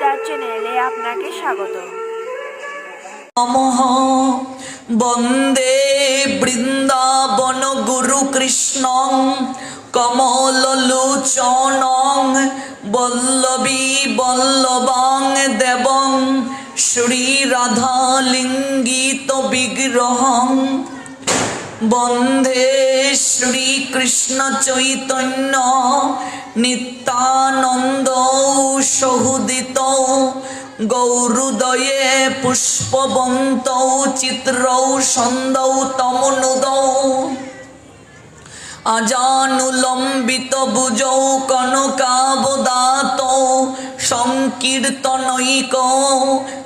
গীতার চ্যানেলে আপনাকে স্বাগত। নমঃ বন্দে বৃন্দাবন গুরু কৃষ্ণং কমললোচনং বল্লভী বল্লভাং দেবং শ্রী রাধা লিঙ্গিত বিগ্রহং বন্দে শ্রী কৃষ্ণ চৈতন্য নিত্যানন্দ সহুদিত গৌরুদয়ে পুষ্পবন্তৌ চিত্রৌ সন্দৌ তমনুদৌ আজানুলম্বিত ভুজৌ কনকাবদাতৌ সংকীর্তনৈক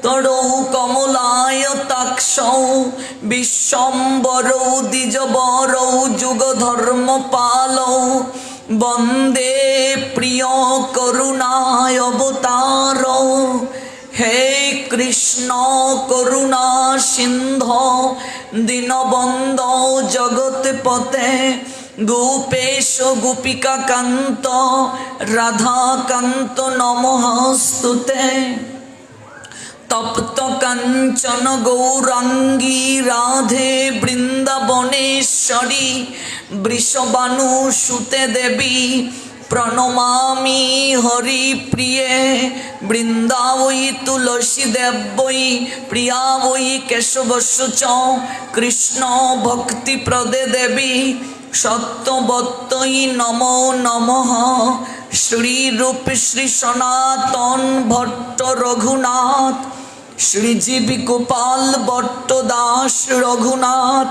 তরৌ কমলায়তাক্ষৌ বিশ্বম্বরৌ দ্বিজবরৌ যুগধর্মপালৌ বন্দে প্রিয় করুণায় অবতারৌ। হে কৃষ্ণ করুণা সিন্ধু দীনবন্ধো জগৎপতে গোপেশ গোপিকা কান্ত রাধাকান্ত নমস্তুতে। তপ্ত কাঞ্চন গৌরাঙ্গী রাধে বৃন্দাবনেশ্বরী বৃষভানুসুতে দেবী প্রণমামি হরি প্রিয়ে। বৃন্দাবৈ তুলসী দেবৈ প্রিয়া বৈ কেশবস্য চ কৃষ্ণ ভক্তি প্রদে দেবী সত্যবত্যৈ নমো নমঃ। শ্রীরূপ শ্রী সনাতন ভট্ট রঘুনাথ শ্রীজীব গোপাল ভট্ট দাস রঘুনাথ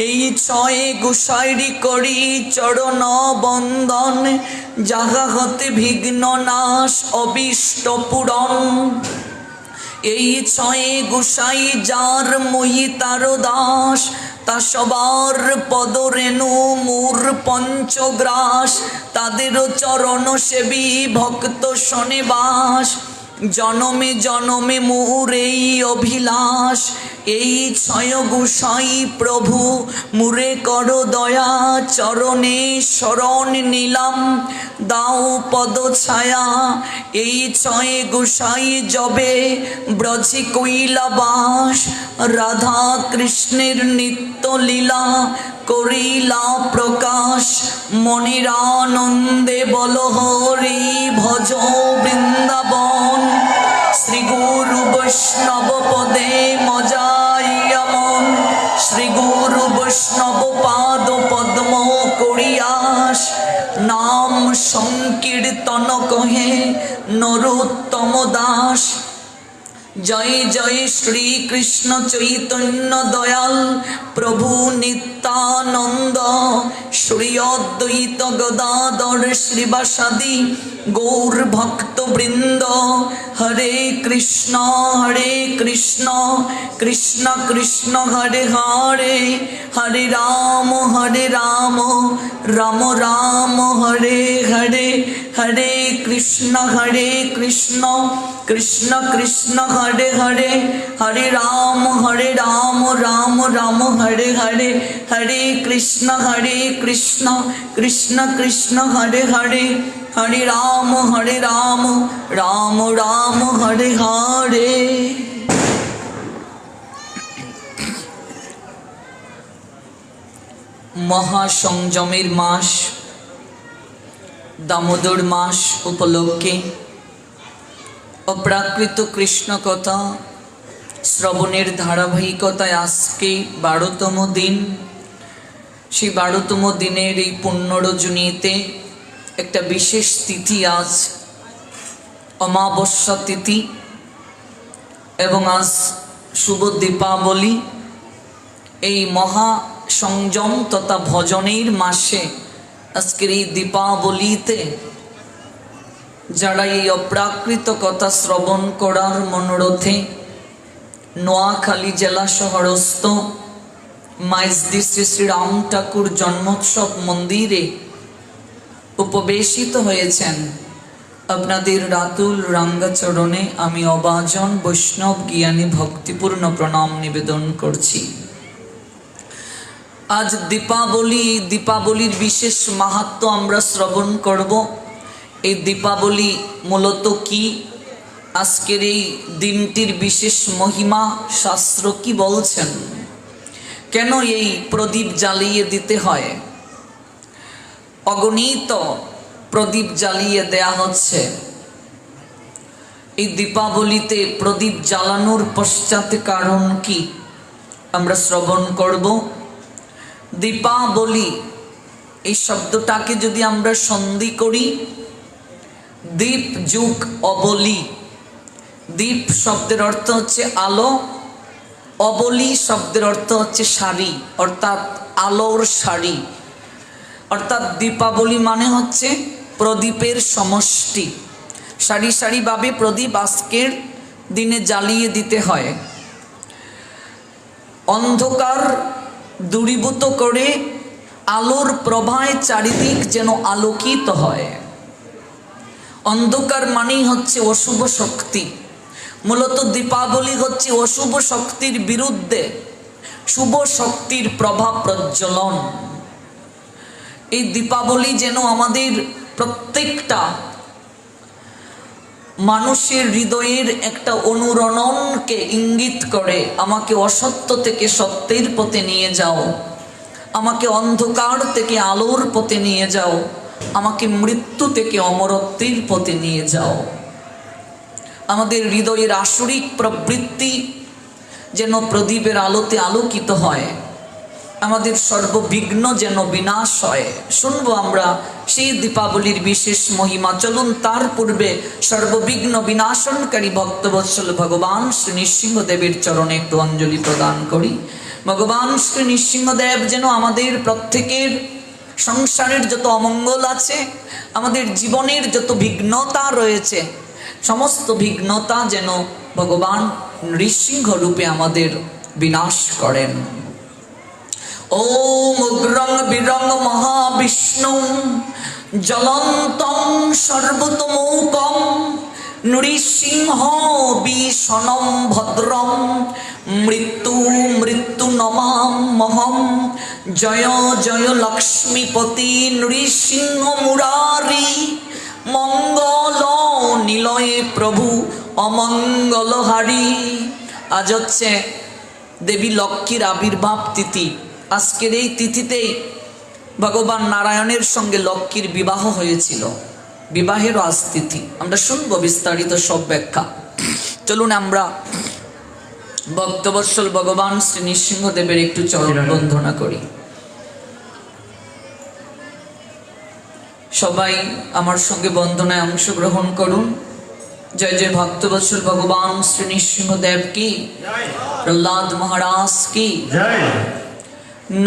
এই ছয় গোসাইরি করি চরণ বন্দন যাহা হতে বিঘ্ন নাশ অবিষ্ট পূরণ। এই ছয় গোসাই যার মই তার দাস তা সবার পদরেণু মোর পঞ্চগ্রাস তাদের চরণ সেবী ভক্ত শনিবাস জনমে জনমে মোর এই অভিলাষ। এই ছয় গোসাই প্রভু মুরে কর দয়া চরণে শরণ নিলাম দাও পদ ছায়া। এই ছয় গোসাই জবে ব্রজে কৈলাবাস রাধা কৃষ্ণের নিত্য লীলা করিলা প্রকাশ। মনির আনন্দে বল হরি ভজ বৃন্দাবন শ্রী গুরু বৈষ্ণব পদে মজাইয়া মন। শ্রী গুরু বৈষ্ণব পাদ পদ্ম করিয়াস নাম সংকীর্তন কহে নরোত্তম দাস। জয় জয় শ্রী কৃষ্ণ চৈতন্য দয়াল প্রভু নিত্যানন্দ শ্রী অদ্বৈত গদাধর শ্রীবাসাদি গৌর ভক্ত বৃন্দ। হরে কৃষ্ণ কৃষ্ণ কৃষ্ণ হরে হরে হরে রাম রাম রাম হরে হরে। হরে কৃষ্ণ কৃষ্ণ কৃষ্ণ হরে হরে হরে রাম রাম রাম হরে হরে। হরে কৃষ্ণ কৃষ্ণ কৃষ্ণ হরে হরে হরে রাম রাম রাম হরে হরে। মহাসংযমের মাস দামোদর মাস উপলক্ষে অপ্রাকৃত কৃষ্ণ কথা শ্রবণের ধারাবাহিকতায় আজকে 12তম দিন। সেই 12তম দিনের এই পুণ্য রজনীতে একটা বিশেষ তিথি আজ অমাবস্যা তিথি এবং আজ শুভ দীপাবলি। এই মহা সংযম তথা ভজনের মাসে আজকের এই দীপাবলিতে যারা এই অপ্রাকৃত কথা শ্রবণ করার মনোরথে নোয়াখালী জেলা শহরস্থ মাইজদি শ্রী শ্রী রাম ঠাকুর জন্মোৎসব মন্দিরে উপবেশিত হয়েছেন, আপনাদের রাতুল রাঙ্গাচরণে আমি অবাজন বৈষ্ণব জ্ঞানী ভক্তিপূর্ণ প্রণাম নিবেদন করছি। আজ দীপাবলি, দীপাবলির বিশেষ মাহাত্ম্য আমরা শ্রবণ করব। এই দীপাবলি মূলত কি আজকের এই দিনটির বিশেষ মহিমা শাস্ত্র কি বলছেন? কেন এই প্রদীপ জ্বালিয়ে দিতে হয়? অগণিত প্রদীপ জ্বালিয়ে দেয়া হচ্ছে। এই দীপাবলিতে প্রদীপ জ্বালানোর পশ্চাতে কারণ কি আমরা শ্রবণ করব। দীপাবলি এই শব্দটাকে যদি আমরা সন্ধি করি, দীপ যুগ অবলি। দীপ শব্দের অর্থ হচ্ছে আলো, অবলি শব্দের অর্থ হচ্ছে শাড়ি, অর্থাৎ আলোর শাড়ি। অর্থাৎ দীপাবলি মানে হচ্ছে প্রদীপের সমষ্টি। সারি সারিভাবে প্রদীপ আজকের দিনে জ্বালিয়ে দিতে হয়, অন্ধকার দূরীভূত করে আলোর প্রভায় চারিদিক যেন আলোকিত হয়। অন্ধকার মানেই হচ্ছে অশুভ শক্তি। মূলত দীপাবলি হচ্ছে অশুভ শক্তির বিরুদ্ধে শুভ শক্তির প্রভাব প্রজ্বলন। এই দীপাবলি যেন আমাদের প্রত্যেকটা মানুষের হৃদয়ের একটা অনুরণনকে ইঙ্গিত করে, আমাকে অসত্য থেকে সত্যের পথে নিয়ে যাও, আমাকে অন্ধকার থেকে আলোর পথে নিয়ে যাও, আমাকে মৃত্যু থেকে অমরত্বের পথে নিয়ে যাও। আমাদের হৃদয়ের আসরিক প্রবৃত্তি যেন প্রদীপের আলোতে আলোকিত হয়, আমাদের সর্ববিঘ্ন যেন বিনাশ হয়। শুনবো আমরা সেই দীপাবলির বিশেষ মহিমা। চলুন তার পূর্বে সর্ববিঘ্ন বিনাশনকারী ভক্তবৎসল ভগবান শ্রী নৃসিংহদেবের চরণে একটু অঞ্জলি প্রদান করি। ভগবান শ্রী নৃসিংহদেব যেন আমাদের প্রত্যেকের সংসারের যত অমঙ্গল আছে, আমাদের জীবনের যত বিঘ্নতা রয়েছে, সমস্ত বিঘ্নতা যেন ভগবান নৃসিংহ রূপে আমাদের বিনাশ করেন। ওম উগ্রং বীরং মহাবিষ্ণু জ্বলন্তং সর্বতমৌকং নৃসিংহ ভীষণং ভদ্রং মৃত্যু মৃত্যু নমাম্যহং। জয় জয় লক্ষ্মীপতি নৃসিংহ মুরারি মঙ্গল নিলয়ে প্রভু অমঙ্গলহারি। আজ হচ্ছে দেবী লক্ষ্মীর আবির্ভাব তিথি। আজকের এই তিথিতেই ভগবান নারায়ণের সঙ্গে লক্ষ্মীর বিবাহ হয়েছিল। বিবাহেরও আজ তিথি। আমরা শুনবো বিস্তারিত সব ব্যাখ্যা। চলুন আমরা ভক্তবৎসল ভগবান শ্রী নৃসিংহদেবের একটু চরণ বন্দনা করি। সবাই আমার সঙ্গে বন্দনায় অংশগ্রহণ করুন। জয় জয় ভক্তবৎসল ভগবান শ্রী নৃসিংহদেব কি, প্রহ্লাদ মহারাজ কি জয়।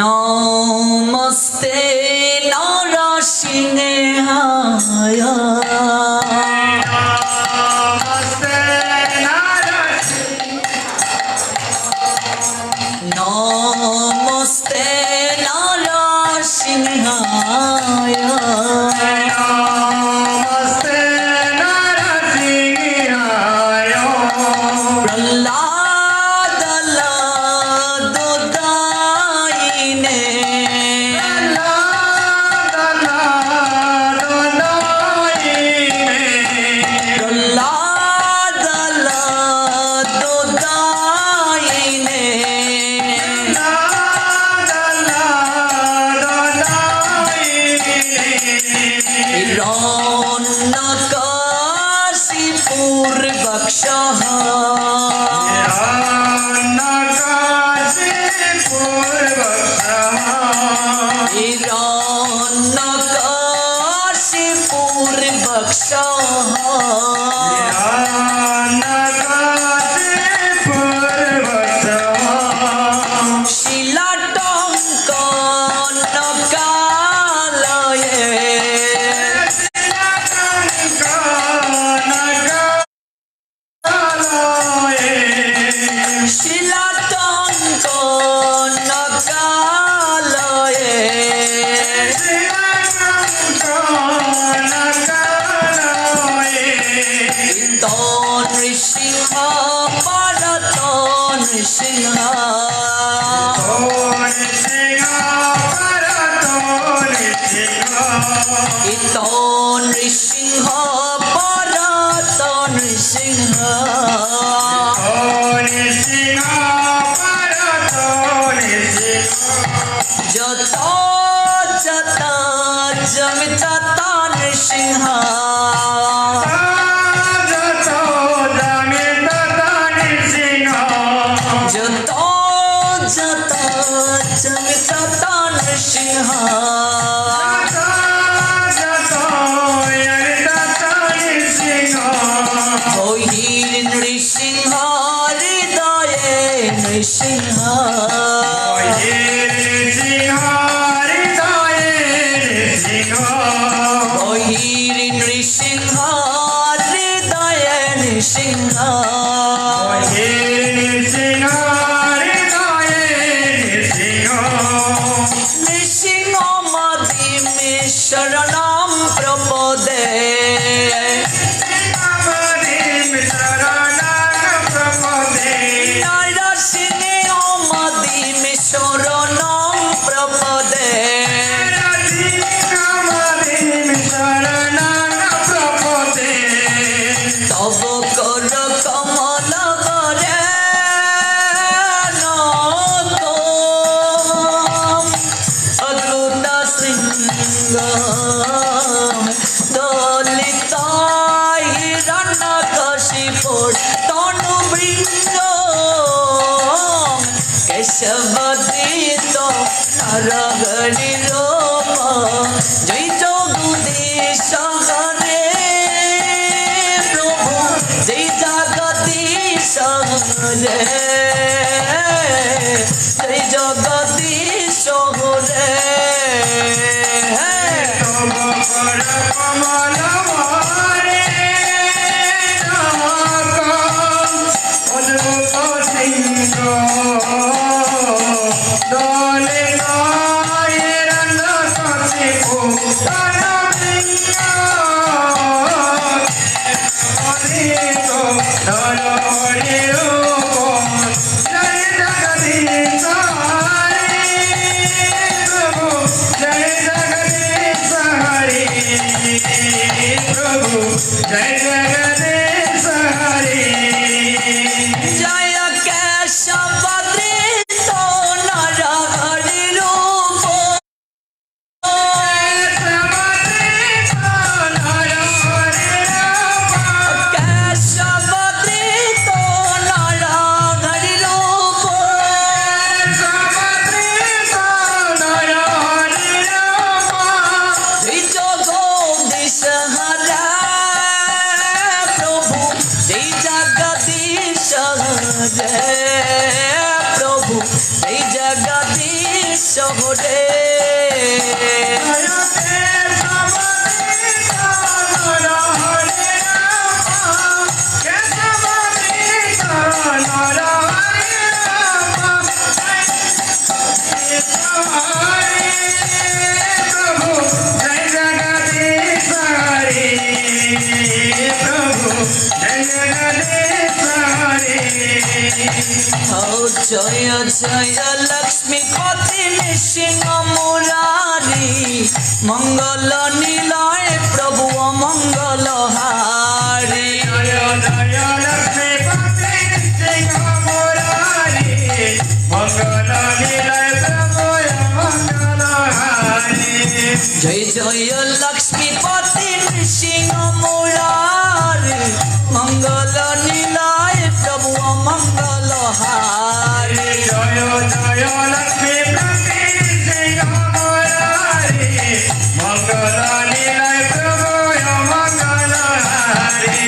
নমস্তে নরসিংহায়, নমস্তে নরসিংহায়, কেশবদৃত নরহরি রূপ জয় জগদীশ হরে প্রভু জয় জগদীশ হরে জয় জগদীশ হরে जय जगदीश हरे जय केशवदृत नरहरि रूप केशवदृत नरहरि रूप जय जगदीश हरे जय जगदीश हरे प्रभु जय जगदीश हरे जय जय लक्ष्मीपति नृसिंह मुरारी मंगल नीलय प्रभु मंगल हारी जय जय लक्ष्मीपति नृसिंह मुरारी मंगल नीलय प्रभु मंगल हारी जय जय लक्ष्मीपति नृसिंह मुरारी मंगल नीलय प्रभु मंगल हारी जय जय लक्ष्मीपति नृसिंह मुरारी मंगल नीलय प्रभु मंगल हारी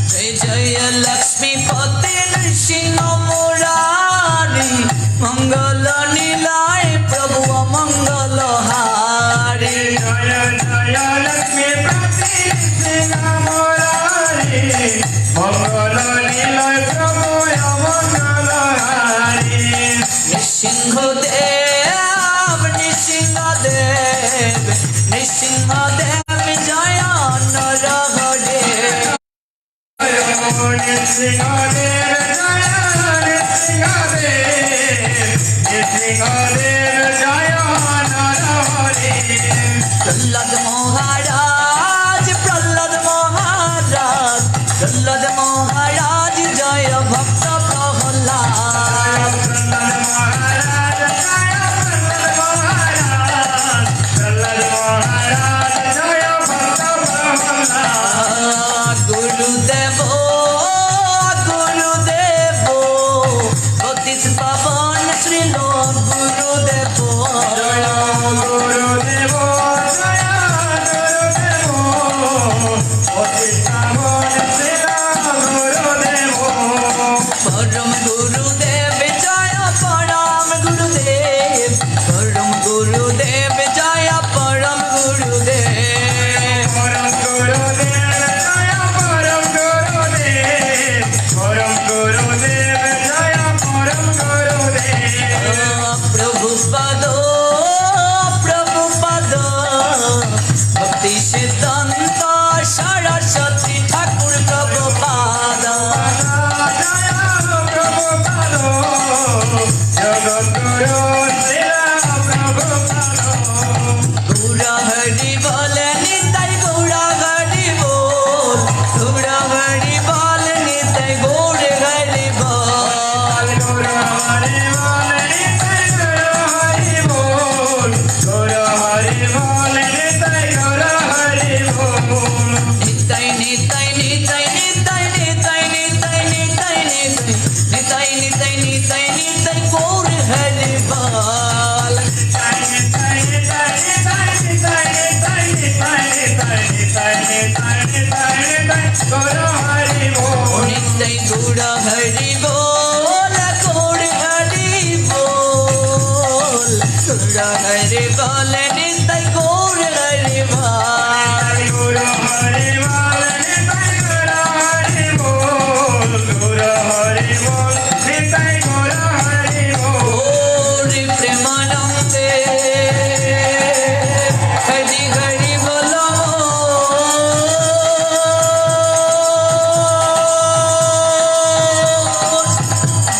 जय जय लक्ष्मीपति नृसिंह मुरारी मंगल नीलय प्रभु मंगल हारी जय जय लक्ष्मीपति नृसिंह मुरारी मंगल नीलय प्रभु मंगल हारी नृसिंहदेव नृसिंहदेव नृसिंहदेव जय नरहरे नृसिंहदेव जय नृसिंहदेव जय नरहरे प्रहलाद महाराज प्रहलाद महाराज प्रहलाद महाराज जय भक्त प्रहलाद गुरुदेव गुरुदेव पतित पावन श्री गुरुदेव परम गुरुदेव जय परम गुरुदेव परम गुरुदेव जय परम गुरुदेव प्रभुपद प्रभुपद भक्ति सिद्धांत सरस्वती ठाकुर प्रभुपाद गौरा हरि बोले निताई गौरा हरि নিতাই গৌর হরি বল, গৌর হরি বল, গৌর হরি বল, নিতাই গৌর হরি বল। গৌরী প্রেমানন্দে হরি হরি বল।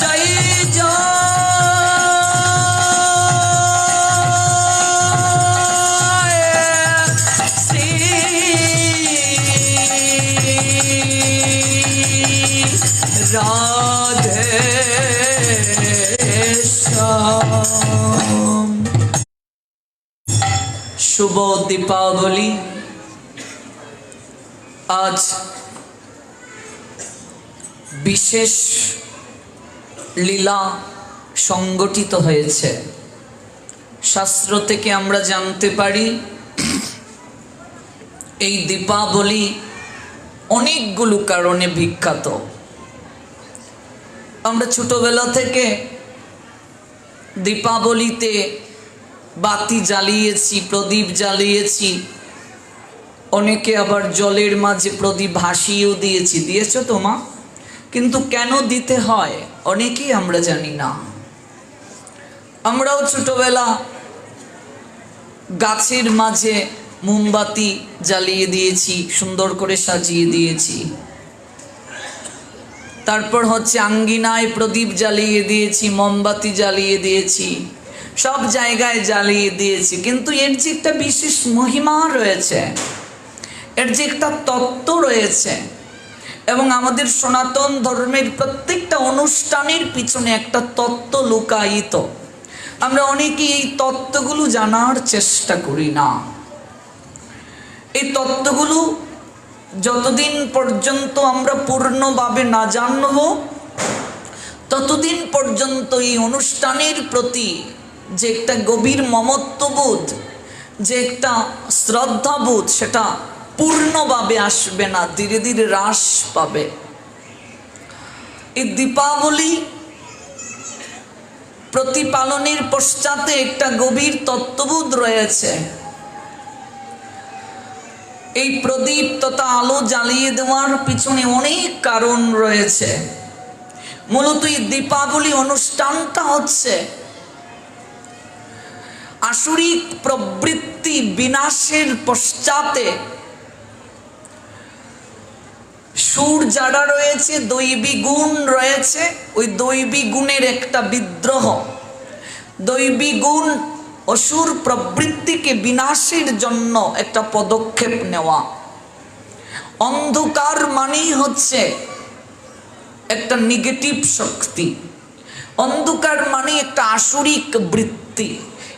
জয় জয় শ্রী রাধে শ্যাম। শুভ দীপাবলি। আজ বিশেষ লীলা সংগঠিত হয়েছে। শাস্ত্র থেকে আমরা জানতে পারি এই দীপাবলি অনেকগুলো কারণে বিখ্যাত। আমরা ছোটবেলা থেকে দীপাবলিতে বাতি জ্বালিয়েছি, প্রদীপ জ্বালিয়েছি, অনেকে আবার জলের মাঝে প্রদীপ ভাসিয়েও দিয়েছি। দিয়েছ তো মা? কিন্তু কেন দিতে হয় অনেকেই আমরা জানি না। আমরাও ছোটবেলা গাছের মাঝে মোমবাতি জ্বালিয়ে দিয়েছি, সুন্দর করে সাজিয়ে দিয়েছি। তারপর হচ্ছে আঙ্গিনায় প্রদীপ জ্বালিয়ে দিয়েছি, মোমবাতি জ্বালিয়ে দিয়েছি, সব জায়গায় জ্বালিয়ে দিয়েছি। কিন্তু এর যে একটা বিশেষ মহিমা রয়েছে, এর যে একটা তত্ত্ব রয়েছে, এবং আমাদের সনাতন ধর্মের প্রত্যেকটা অনুষ্ঠানের পিছনে একটা তত্ত্ব লুকায়িত। আমরা অনেকেই এই তত্ত্বগুলো জানার চেষ্টা করি না। এই তত্ত্বগুলো যতদিন পর্যন্ত আমরা পূর্ণভাবে না জানব, ততদিন পর্যন্ত এই অনুষ্ঠানের প্রতি যে একটা গভীর মমত্ববোধ, যে একটা শ্রদ্ধাবোধ, সেটা পূর্ণভাবে আসবে না, ধীরে ধীরে হ্রাস পাবে। এই দীপাবলি প্রতিপালনের পশ্চাতে একটা গভীর তত্ত্ববোধ রয়েছে। এই প্রদীপ তথা আলো জ্বালিয়ে দেওয়ার পিছনে অনেক কারণ রয়েছে। মূলত এই দীপাবলি অনুষ্ঠানটা হচ্ছে আসুরিক প্রবৃত্তি বিনাশের পশ্চাতে সুর যারা রয়েছে, দৈবী গুণ রয়েছে, ওই দৈবী গুণের একটা বিদ্রোহ। দৈবী গুণ অসুর প্রবৃত্তিকে বিনাশের জন্য একটা পদক্ষেপ নেওয়া। অন্ধকার মানেই হচ্ছে একটা নেগেটিভ শক্তি। অন্ধকার মানে একটা আসুরিক বৃত্তি।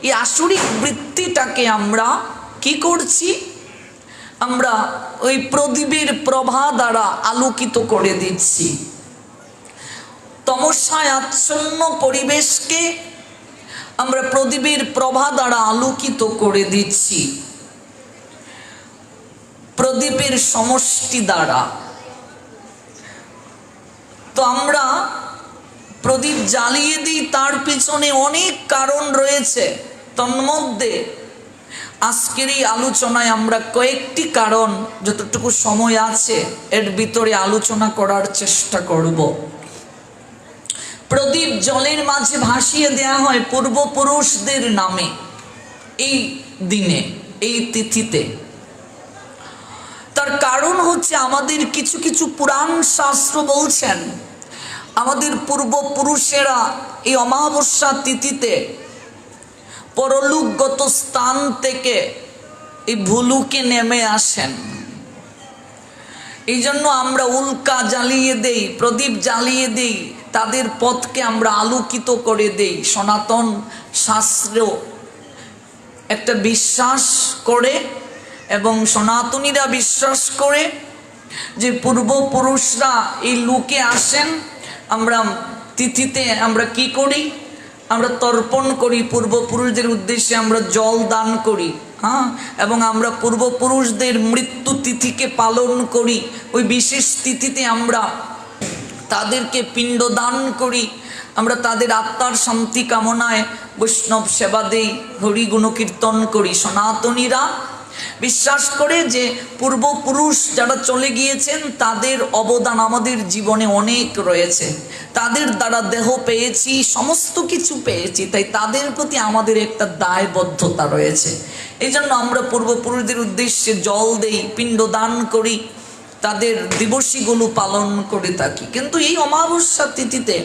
এই আসুরিক বৃত্তিটাকে আমরা কি করছি? আমরা ওই প্রদীপের প্রভা দ্বারা আলোকিত করে দিচ্ছি। তমসায় আচ্ছন্ন পরিবেশকে আমরা প্রদীপের প্রভা দ্বারা আলোকিত করে দিচ্ছি, প্রদীপের সমষ্টি দ্বারা। তো আমরা প্রদীপ জ্বালিয়ে দিই, তার পিছনে অনেক কারণ রয়েছে। তন্মধ্যে আজকের এই আলোচনায় আমরা কয়েকটি কারণ, যতটুকু সময় আছে এর ভিতরে আলোচনা করার চেষ্টা করব। প্রদীপ জলের মাঝে ভাসিয়ে দেয়া হয় পূর্বপুরুষদের নামে এই দিনে, এই তিথিতে। তার কারণ হচ্ছে আমাদের কিছু কিছু পুরাণ শাস্ত্র বলছেন আমাদের পূর্বপুরুষেরা এই অমাবস্যা তিথিতে পরলোকগত স্থান থেকে এই ভুলুকে নেমে আসেন। এই জন্য আমরা উল্কা জ্বালিয়ে দেই, প্রদীপ জ্বালিয়ে দেই, তাদের পথকে আমরা আলোকিত করে দেই। সনাতন শাস্ত্রেও একটা বিশ্বাস করে এবং সনাতনীরা বিশ্বাস করে যে পূর্বপুরুষরা এই লোকে আসেন। আমরা তিথিতে আমরা কি করি? আমরা তর্পণ করি, পূর্বপুরুষদের উদ্দেশ্যে আমরা জল দান করি, হ্যাঁ, এবং আমরা পূর্বপুরুষদের মৃত্যু তিথিকে পালন করি। ওই বিশেষ তিথিতে আমরা তাদেরকে পিণ্ডদান করি, আমরা তাদের আত্মার শান্তি কামনায় বৈষ্ণব সেবা দেই, হরি গুণকীর্তন করি। সনাতনীরা বিশ্বাস করে যে পূর্বপুরুষ যারা চলে গিয়েছেন তাদের অবদান আমাদের জীবনে অনেক রয়েছে, তাদের দ্বারা দেহ পেয়েছি, সমস্ত কিছু পেয়েছি, তাই তাদের প্রতি আমাদের একটা দায়বদ্ধতা রয়েছে। এই জন্য আমরা পূর্বপুরুষদের উদ্দেশ্যে জল দেই, পিণ্ডদান করি, তাদের দিবসীগুলো পালন করে থাকি। কিন্তু এই অমাবস্যা তিথিতে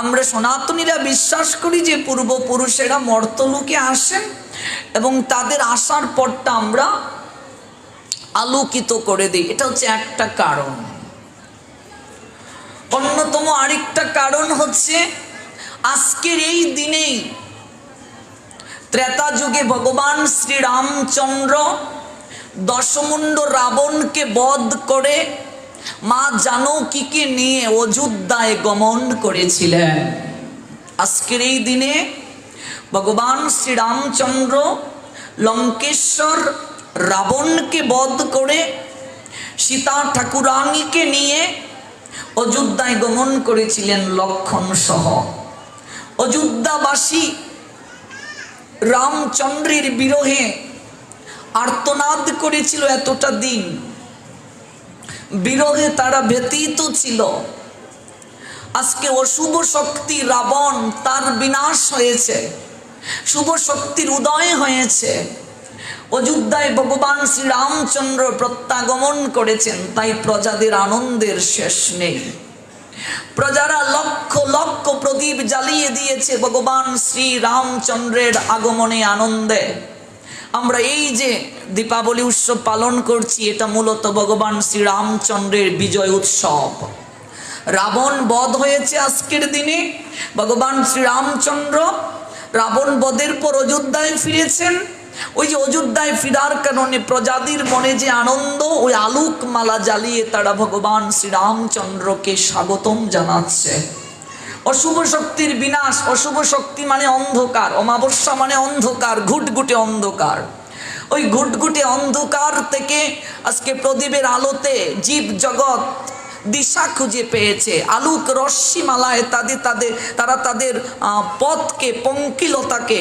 আমরা সনাতনীরা বিশ্বাস করি যে পূর্বপুরুষেরা মর্তলোকে আসেন এবং তাদের আসার পরটা আমরা আলোকিত করে দিই। এটা হচ্ছে একটা কারণ। অন্যতম আরেকটা কারণ হচ্ছে আজকের এই দিনেই ত্রেতা যুগে ভগবান শ্রীরামচন্দ্র দশমুণ্ড রাবণকে বধ করে মা জানকীকে নিয়ে অযোধ্যায় গমন করেছিলেন। আজকের এই দিনে ভগবান শ্রীরামচন্দ্র লঙ্কেশ্বর রাবণকে বধ করে সীতা ঠাকুরানীকে নিয়ে অযোধ্যায় গমন করেছিলেন লক্ষণ সহ। অযোধ্যাবাসী রামচন্দ্রের বিরহে আর্তনাদ করেছিল এতটা দিন, বিরহে তারা ব্যতীত ছিল। আজকে অশুভ শক্তি রাবণ, তার বিনাশ হয়েছে, শুভ শক্তির উদয় হয়েছে। অযোধ্যায় ভগবান শ্রীরামচন্দ্র প্রত্যাগমন করেছেন, তাই প্রজাদের আনন্দের শেষ নেই। প্রজারা লক্ষ লক্ষ প্রদীপ জ্বালিয়ে দিয়েছে ভগবান শ্রীরামচন্দ্রের আগমনে আনন্দে। আমরা এই যে দীপাবলি উৎসব পালন করছি, এটা মূলত ভগবান শ্রীরামচন্দ্রের বিজয় উৎসব। রাবণ বধ হয়েছে আজকের দিনে। ভগবান শ্রীরামচন্দ্র রাবণ বধের পর অযোধ্যায় ফিরেছেন। ওই যে অযোধ্যায় ফিরার কারণে প্রজাদের মনে যে আনন্দ, ওই আলোক মালা জ্বালিয়ে তারা ভগবান শ্রীরামচন্দ্রকে স্বাগতম জানাচ্ছে। অশুভ শক্তির বিনাশ, অশুভ শক্তি মানে অন্ধকার, অমাবস্যা মানে অন্ধকার, ঘুটঘুটে অন্ধকার। ওই ঘুটঘুটে অন্ধকার থেকে আজকে প্রদীপের আলোতে জীব জগৎ দিশা খুঁজে পেয়েছে। আলোক রশ্মিমালায় তারা তাদের পথকে, পঙ্কিলতাকে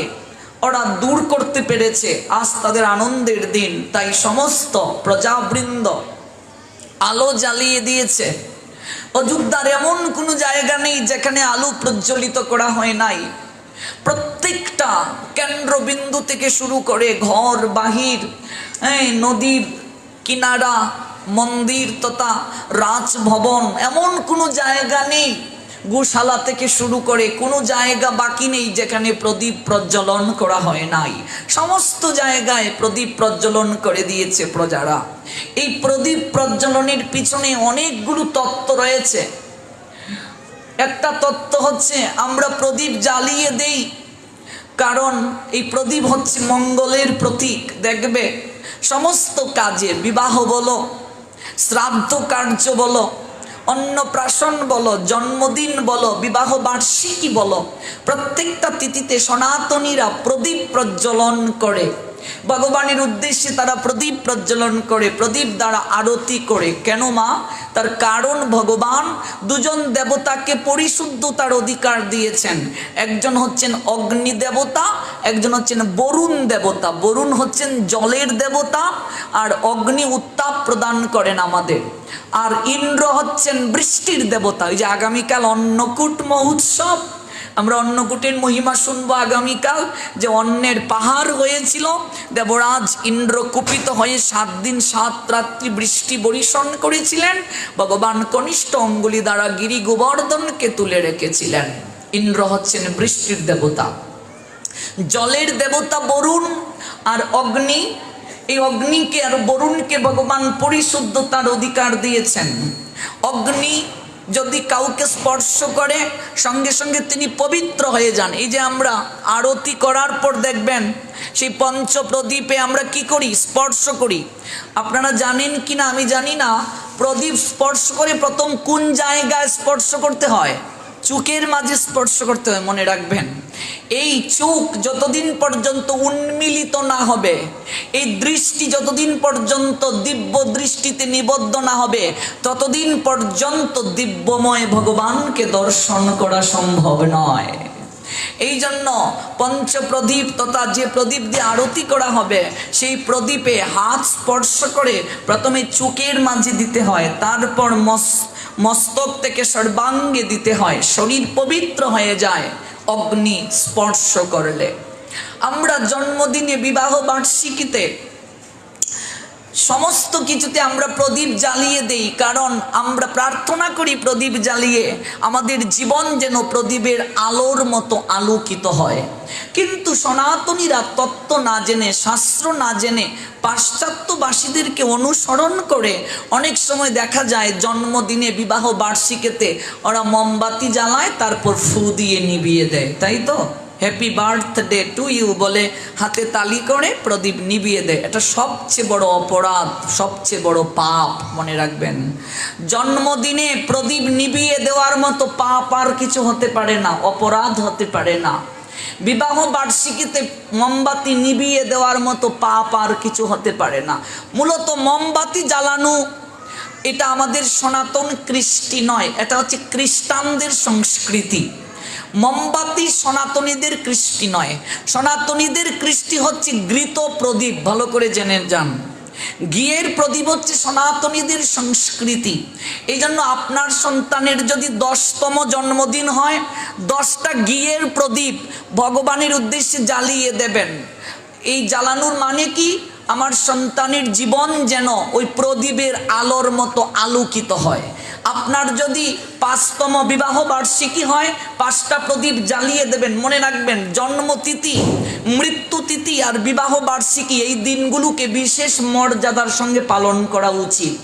ওরা দূর করতে পেরেছে। আজ তাদের আনন্দের দিন, তাই সমস্ত প্রজাবৃন্দ আলো জ্বালিয়ে দিয়েছে। অযোধ্যার এমন কোনো জায়গা নেই যেখানে আলো প্রজ্বলিত করা হয় নাই। প্রত্যেকটা কেন্দ্রবিন্দু থেকে শুরু করে ঘর বাহির, নদীর কিনারা, মন্দির তথা রাজভবন, এমন কোনো জায়গা নেই, গোশালা থেকে শুরু করে কোনো জায়গা বাকি নেই যেখানে প্রদীপ প্রজ্বলন করা হয় নাই। সমস্ত জায়গায় প্রদীপ প্রজ্বলন করে দিয়েছে প্রজারা। এই প্রদীপ প্রজ্বলনের পিছনে অনেকগুলো তত্ত্ব রয়েছে। একটা তত্ত্ব হচ্ছে আমরা প্রদীপ জ্বালিয়ে দেই কারণ এই প্রদীপ হচ্ছে মঙ্গলের প্রতীক। দেখবে সমস্ত কাজে, বিবাহ বলো, শ্রাদ্ধ কার্য বলো, অন্নপ্রাশন বলো, জন্মদিন বলো, বিবাহ বার্ষিকী বলো, প্রত্যেকটা তিথিতে সনাতনীরা প্রদীপ প্রজ্বলন করে। ভগবানের উদ্দেশ্যে তারা প্রদীপ প্রজ্বলন করে, প্রদীপ দ্বারা আরতি করে। কেন মা? তার কারণ ভগবান দুজন দেবতাকে পরিশুদ্ধতার অধিকার দিয়েছেন। একজন হচ্ছেন অগ্নি দেবতা, একজন হচ্ছেন বরুণ দেবতা। বরুণ হচ্ছেন জলের দেবতা আর অগ্নি উত্তাপ প্রদান করেন আমাদের। আর ইন্দ্র হচ্ছেন বৃষ্টির দেবতা। ওই যে আগামীকাল অন্নকূট মহোৎসব, আমরা অন্নকূটের মহিমা শুনবো আগামীকাল, যে অন্নের পাহাড় হয়েছিল। দেবরাজ ইন্দ্র কুপিত হয়ে 7 দিন 7 রাত্রি বৃষ্টি বর্ষণ করেছিলেন। ভগবান কনিষ্ঠ অঙ্গুলি দ্বারা গিরি গোবর্ধনকে তুলে রেখেছিলেন। ইন্দ্র হচ্ছেন বৃষ্টির দেবতা। জলের দেবতা বরুণ আর অগ্নি। এই অগ্নিকে আর বরুণকে ভগবান পরিশুদ্ধতার অধিকার দিয়েছেন। অগ্নি যদি কাউকে স্পর্শ করে সঙ্গে সঙ্গে তিনি পবিত্র হয়ে যান। এই যে আমরা আরতি করার পর দেখবেন সেই পঞ্চপ্রদীপে আমরা কি করি? স্পর্শ করি। আপনারা জানেন কি না আমি জানি না, প্রদীপ স্পর্শ করে প্রথম কোন জায়গায় স্পর্শ করতে হয়? চোখের মাঝে স্পর্শ করতে হয়। মনে রাখবেন, এই চোখ যতদিন পর্যন্ত উন্মিলিত না হবে, এই দৃষ্টি যতদিন পর্যন্ত দিব্য দৃষ্টিতে নিবদ্ধ না হবে, ততদিন পর্যন্ত দিব্যময় ভগবানকে দর্শন করা সম্ভব নয়। এই জন্য পঞ্চপ্রদীপ তথা যে প্রদীপ দিয়ে আরতি করা হবে, সেই প্রদীপে হাত স্পর্শ করে প্রথমে চোখের মাঝে দিতে হয়, তারপর মস্তক থেকে সর্বাঙ্গে দিতে হয়। শরীর পবিত্র হয়ে যায় অগ্নি স্পর্শ করলে। আমরা জন্মদিনে, বিবাহ বার্ষিকীতে, সমস্ত কিছুতে আমরা প্রদীপ জ্বালিয়ে দেই, কারণ আমরা প্রার্থনা করি প্রদীপ জ্বালিয়ে আমাদের জীবন যেন প্রদীপের আলোর মতো আলোকিত হয়। কিন্তু সনাতনীরা তত্ত্ব না জেনে, শাস্ত্র না জেনে, পাশ্চাত্যবাসীদেরকে অনুসরণ করে অনেক সময় দেখা যায় জন্মদিনে, বিবাহ বার্ষিকীতে ওরা মোমবাতি জ্বালায়, তারপর ফু দিয়ে নিভিয়ে দেয়, তাই তো? হ্যাপি বার্থডে টু ইউ বলে হাতে তালি করে প্রদীপ নিভিয়ে দেয়। এটা সবচেয়ে বড় অপরাধ, সবচেয়ে বড় পাপ। মনে রাখবেন, জন্মদিনে প্রদীপ নিভিয়ে দেওয়ার মতো পাপ আর কিছু হতে পারে না, অপরাধ হতে পারে না। বিবাহ বার্ষিকীতে মোমবাতি নিভিয়ে দেওয়ার মতো পাপ আর কিছু হতে পারে না। মূলত মোমবাতি জ্বালানো এটা আমাদের সনাতন কৃষ্টি নয়, এটা হচ্ছে খ্রিস্টানদের সংস্কৃতি। মোমবাতি সনাতনীদের কৃষ্টি নয়। সনাতনীদের কৃষ্টি হচ্ছে ঘৃত প্রদীপ, ভালো করে জেনে যান। ঘিয়ের প্রদীপ হচ্ছে সনাতনীদের সংস্কৃতি। এই জন্য আপনার সন্তানের যদি 10তম জন্মদিন হয়, 10টা ঘিয়ের প্রদীপ ভগবানের উদ্দেশ্যে জ্বালিয়ে দেবেন। এই জ্বালানোর মানে কি? আমার সন্তানের জীবন যেন ওই প্রদীপের আলোর মতো আলোকিত হয়। আপনার যদি 5তম বিবাহ বার্ষিকী হয়, 5টা প্রদীপ জ্বালিয়ে দেবেন। মনে রাখবেন, জন্মতিথি, মৃত্যুতিথি আর বিবাহ বার্ষিকী এই দিনগুলোকে বিশেষ মর্যাদার সঙ্গে পালন করা উচিত।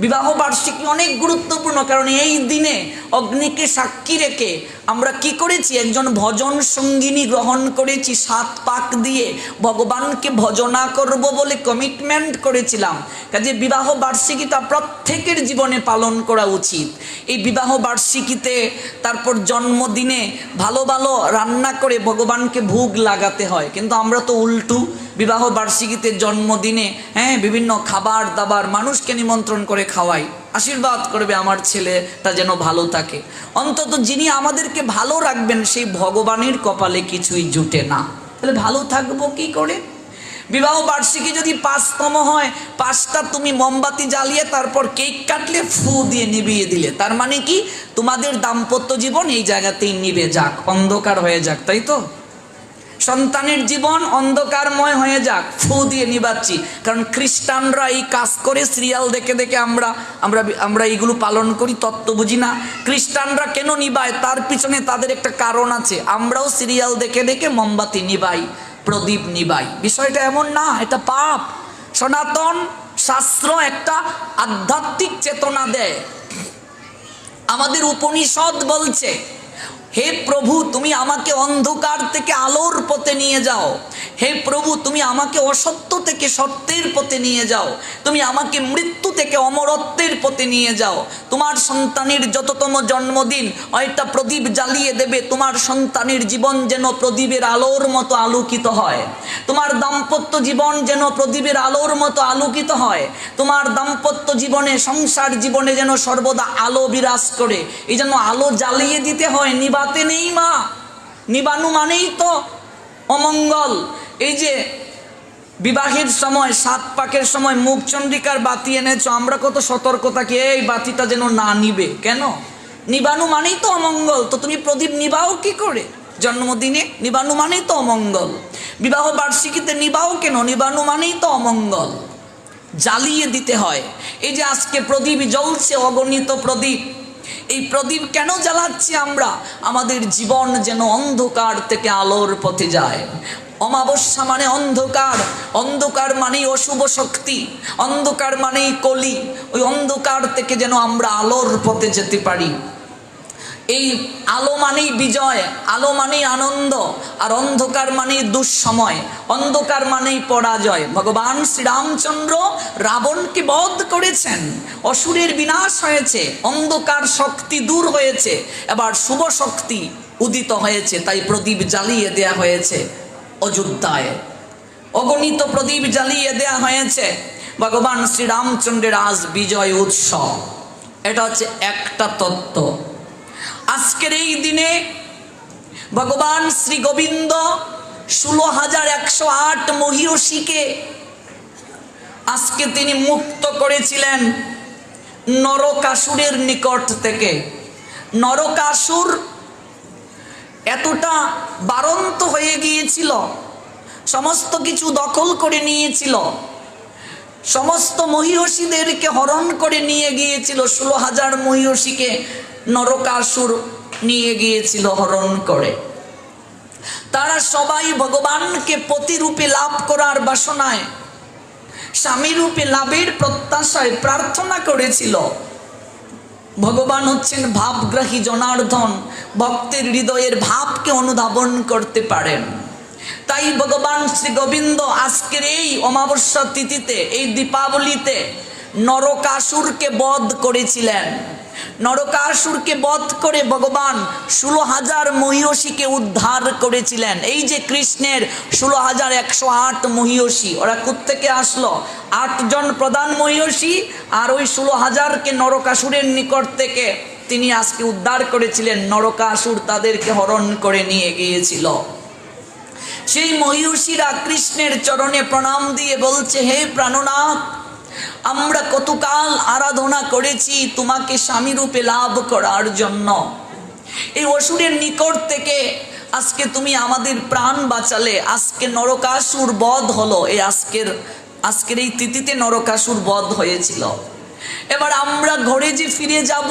বিবাহ বার্ষিকী অনেক গুরুত্বপূর্ণ, কারণ এই দিনে অগ্নিকে সাক্ষী রেখে আমরা কি করেছি? একজন ভজন সঙ্গিনী গ্রহণ করেছি, 7 পাক দিয়ে ভগবানকে ভজনা করব বলে কমিটমেন্ট করেছিলাম। কাজে বিবাহ বার্ষিকীটা প্রত্যেকের জীবনে পালন করা উচিত। এই বিবাহ বার্ষিকীতে, তারপর জন্মদিনে ভালো ভালো রান্না করে ভগবানকে ভোগ লাগাতে হয়, কিন্তু আমরা তো উল্টু। বিবাহ বার্ষিকীতে, জন্মদিনে বিভিন্ন খাবার দাবার মানুষকে নিমন্ত্রণ করে খাওয়াই, আশীর্বাদ করবে আমার ছেলেটা যেন ভালো থাকে। অন্তত যিনি আমাদেরকে ভালো রাখবেন সেই ভগবানের কপালে কিছুই জুটে না, তাহলে ভালো থাকবো কি করে? বিবাহ বার্ষিকী যদি 5তম হয়, 5টা তুমি মোমবাতি জ্বালিয়ে তারপর কেক কাটলে, ফু দিয়ে নিভিয়ে দিলে, তার মানে কি? তোমাদের দাম্পত্য জীবন এই জায়গাতেই নিভে যাক, অন্ধকার হয়ে যাক, তাই তো? সন্তানের জীবন অন্ধকারময় হয়ে যাক, ফু দিয়ে নিবাচ্ছি। কারণ খ্রিস্টানরা এই কাজ করে, সিরিয়াল দেখে দেখে আমরা এইগুলো পালন করি, তত্ত্ব বুঝি না। খ্রিস্টানরা কেন নিবায়, তার পিছনে তাদের একটা কারণ আছে। আমরাও সিরিয়াল দেখে দেখে মোমবাতি নিবাই, প্রদীপ নিবাই। বিষয়টা এমন না, এটা পাপ। সনাতন শাস্ত্র একটা আধ্যাত্মিক চেতনা দেয়। আমাদের উপনিষদ বলছে, হে প্রভু, তুমি আমাকে অন্ধকার থেকে আলোর পথে নিয়ে যাও। হে প্রভু, তুমি আমাকে অসত্য থেকে সত্যের পথে নিয়ে যাও। তুমি আমাকে মৃত্যু থেকে অমরত্বের পথে নিয়ে যাও। তোমার সন্তানের যততম জন্মদিন একটা প্রদীপ জ্বালিয়ে দেবে, তোমার সন্তানের জীবন যেন প্রদীপের আলোর মতো আলোকিত হয়। তোমার দাম্পত্য জীবন যেন প্রদীপের আলোর মতো আলোকিত হয়। তোমার দাম্পত্য জীবনে, সংসার জীবনে যেন সর্বদা আলো বিরাজ করে। এই জন্য আলো জ্বালিয়ে দিতে হয়, নিবাতে নেই মা। নিবানু মানেই তো অমঙ্গল। এই যে বিবাহের সময়, 7 পাকের সময় মুখচন্দ্রিকার বাতি এনেছো, আমরা কত সতর্ক থাকি, এই বাতিটা যেন না নিবে। কেন? নিবানু মানেই তো অমঙ্গল। তো তুমি প্রদীপ নিবাও কি করে? জন্মদিনে নিবানু মানেই তো অমঙ্গল। বিবাহ বার্ষিকীতে নিবাও কেন? নিবানু মানেই তো অমঙ্গল। জ্বালিয়ে দিতে হয়। এই যে আজকে প্রদীপ জ্বলছে, অগণিত প্রদীপ, এই প্রদীপ কেন জ্বালাচ্ছি আমরা? আমাদের জীবন যেন অন্ধকার থেকে আলোর পথে যায়। অমাবস্যা মানে অন্ধকার, অন্ধকার মানেই অশুভ শক্তি, অন্ধকার মানেই কলি। ওই অন্ধকার থেকে যেন আমরা আলোর পথে যেতে পারি। এই আলো মানেই বিজয়, আলো মানেই আনন্দ, আর অন্ধকার মানেই দুঃসময়, অন্ধকার মানেই পরাজয়। ভগবান শ্রীরামচন্দ্র রাবণকে বধ করেছেন, অসুরের বিনাশ হয়েছে, অন্ধকার শক্তি দূর হয়েছে, এবার শুভ শক্তি উদিত হয়েছে। তাই প্রদীপ জ্বালিয়ে দেয়া হয়েছে অযোধ্যায়, অগণিত প্রদীপ জ্বালিয়ে দেয়া হয়েছে। ভগবান শ্রীরামচন্দ্রের আজ বিজয় উৎসব। এটা হচ্ছে একটা তত্ত্ব। আজকের এই দিনে ভগবান শ্রী গোবিন্দ 16,108 মহিষীকে আজকে তিনি মুক্ত করেছিলেন নরকাসুরের নিকট থেকে। নরকাসুর এতটা বারন্ত হয়ে গিয়েছিল, সমস্ত কিছু দখল করে নিয়েছিল, সমস্ত মহিষীদেরকে হরণ করে নিয়ে গিয়েছিল। 16,000 মহিষীকে নরকাসুর নিয়ে গিয়েছিল হরণ করে। তারা সবাই ভগবানকে পতিরূপে লাভ করার বাসনায়, স্বামী রূপে লাভের প্রত্যাশায় প্রার্থনা করেছিল। ভগবান হচ্ছেন ভাবগ্রাহী জনার্দন, ভক্তের হৃদয়ের ভাবকে অনুধাবন করতে পারেন। তাই ভগবান শ্রী গোবিন্দ আজকের এই অমাবস্যা তিথিতে, এই দীপাবলিতে নরকাসুরকে বধ করেছিলেন। নরকাসুরকে বধ করে ভগবান 16,000 মহিষীকে উদ্ধার করেছিলেন। এই যে কৃষ্ণের 16,108 মহিষী, ওরা কোত্থেকে আসলো? 8 জন প্রধান মহিষী আর ওই 16,000কে নরকাসুরের নিকট থেকে তিনি আজকে উদ্ধার করেছিলেন। নরকাসুর তাদেরকে হরণ করে নিয়ে গিয়েছিল। সেই মহিষীরা কৃষ্ণের চরণে প্রণাম দিয়ে বলছে, হে প্রাণনাথ, আমরা কতকাল আরাধনা করেছি তোমাকে স্বামী রূপে লাভ করার জন্য। এই অসুরের নিকট থেকে আজকে তুমি আমাদের প্রাণ বাঁচালে। আজকে নরকাসুর বধ হলো। এই আজকের এই তিথিতে নরকাসুর বধ হয়েছিল। এবার আমরা ঘরে যে ফিরে যাব,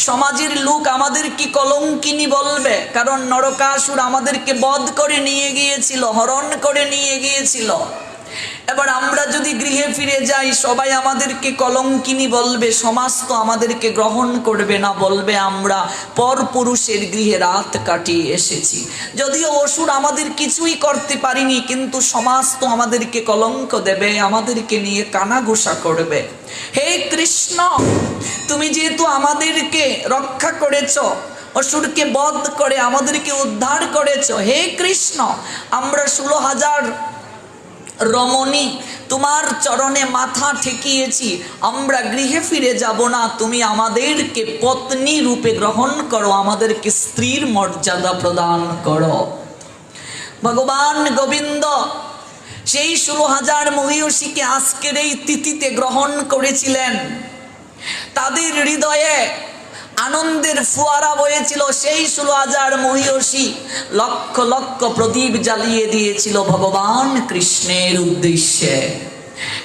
সমাজের লোক আমাদের কি কলঙ্কিনী বলবে, কারণ নরকাসুর আমাদেরকে বধ করে নিয়ে গিয়েছিল, হরণ করে নিয়ে গিয়েছিল। এবার আমরা যদি গৃহে ফিরে যাই, সবাই আমাদেরকে কলঙ্কিনী বলবে, সমাজ তো আমাদেরকে গ্রহণ করবে না, বলবে আমরা পরপুরুষের গৃহে রাত কাটিয়ে এসেছি। যদিও অসুর আমাদের কিছুই করতে পারিনি, কিন্তু সমাজ তো আমাদেরকে কলঙ্ক দেবে, আমাদেরকে নিয়ে কানাঘুষা করবে। হে কৃষ্ণ, তুমি যেহেতু আমাদেরকে রক্ষা করেছ, অসুরকে বধ করে আমাদেরকে উদ্ধার করেছ, হে কৃষ্ণ, আমরা 16,000 রমণী তোমার চরণে মাথা ঠেকিয়েছি, আমরা গৃহে ফিরে যাব না, তুমি আমাদেরকে পত্নী রূপে গ্রহণ করো, আমাদেরকে স্ত্রীর মর্যাদা প্রদান করো। ভগবান গোবিন্দ সেই 16,000 মহিষীকে আজকের এই তিথিতে গ্রহণ করেছিলেন। তাদের হৃদয়ে আনন্দের ফোয়ারা বয়েছিল। সেই 16,000 মহিষী লক্ষ লক্ষ প্রদীপ জ্বালিয়ে দিয়েছিল ভগবান কৃষ্ণের উদ্দেশ্যে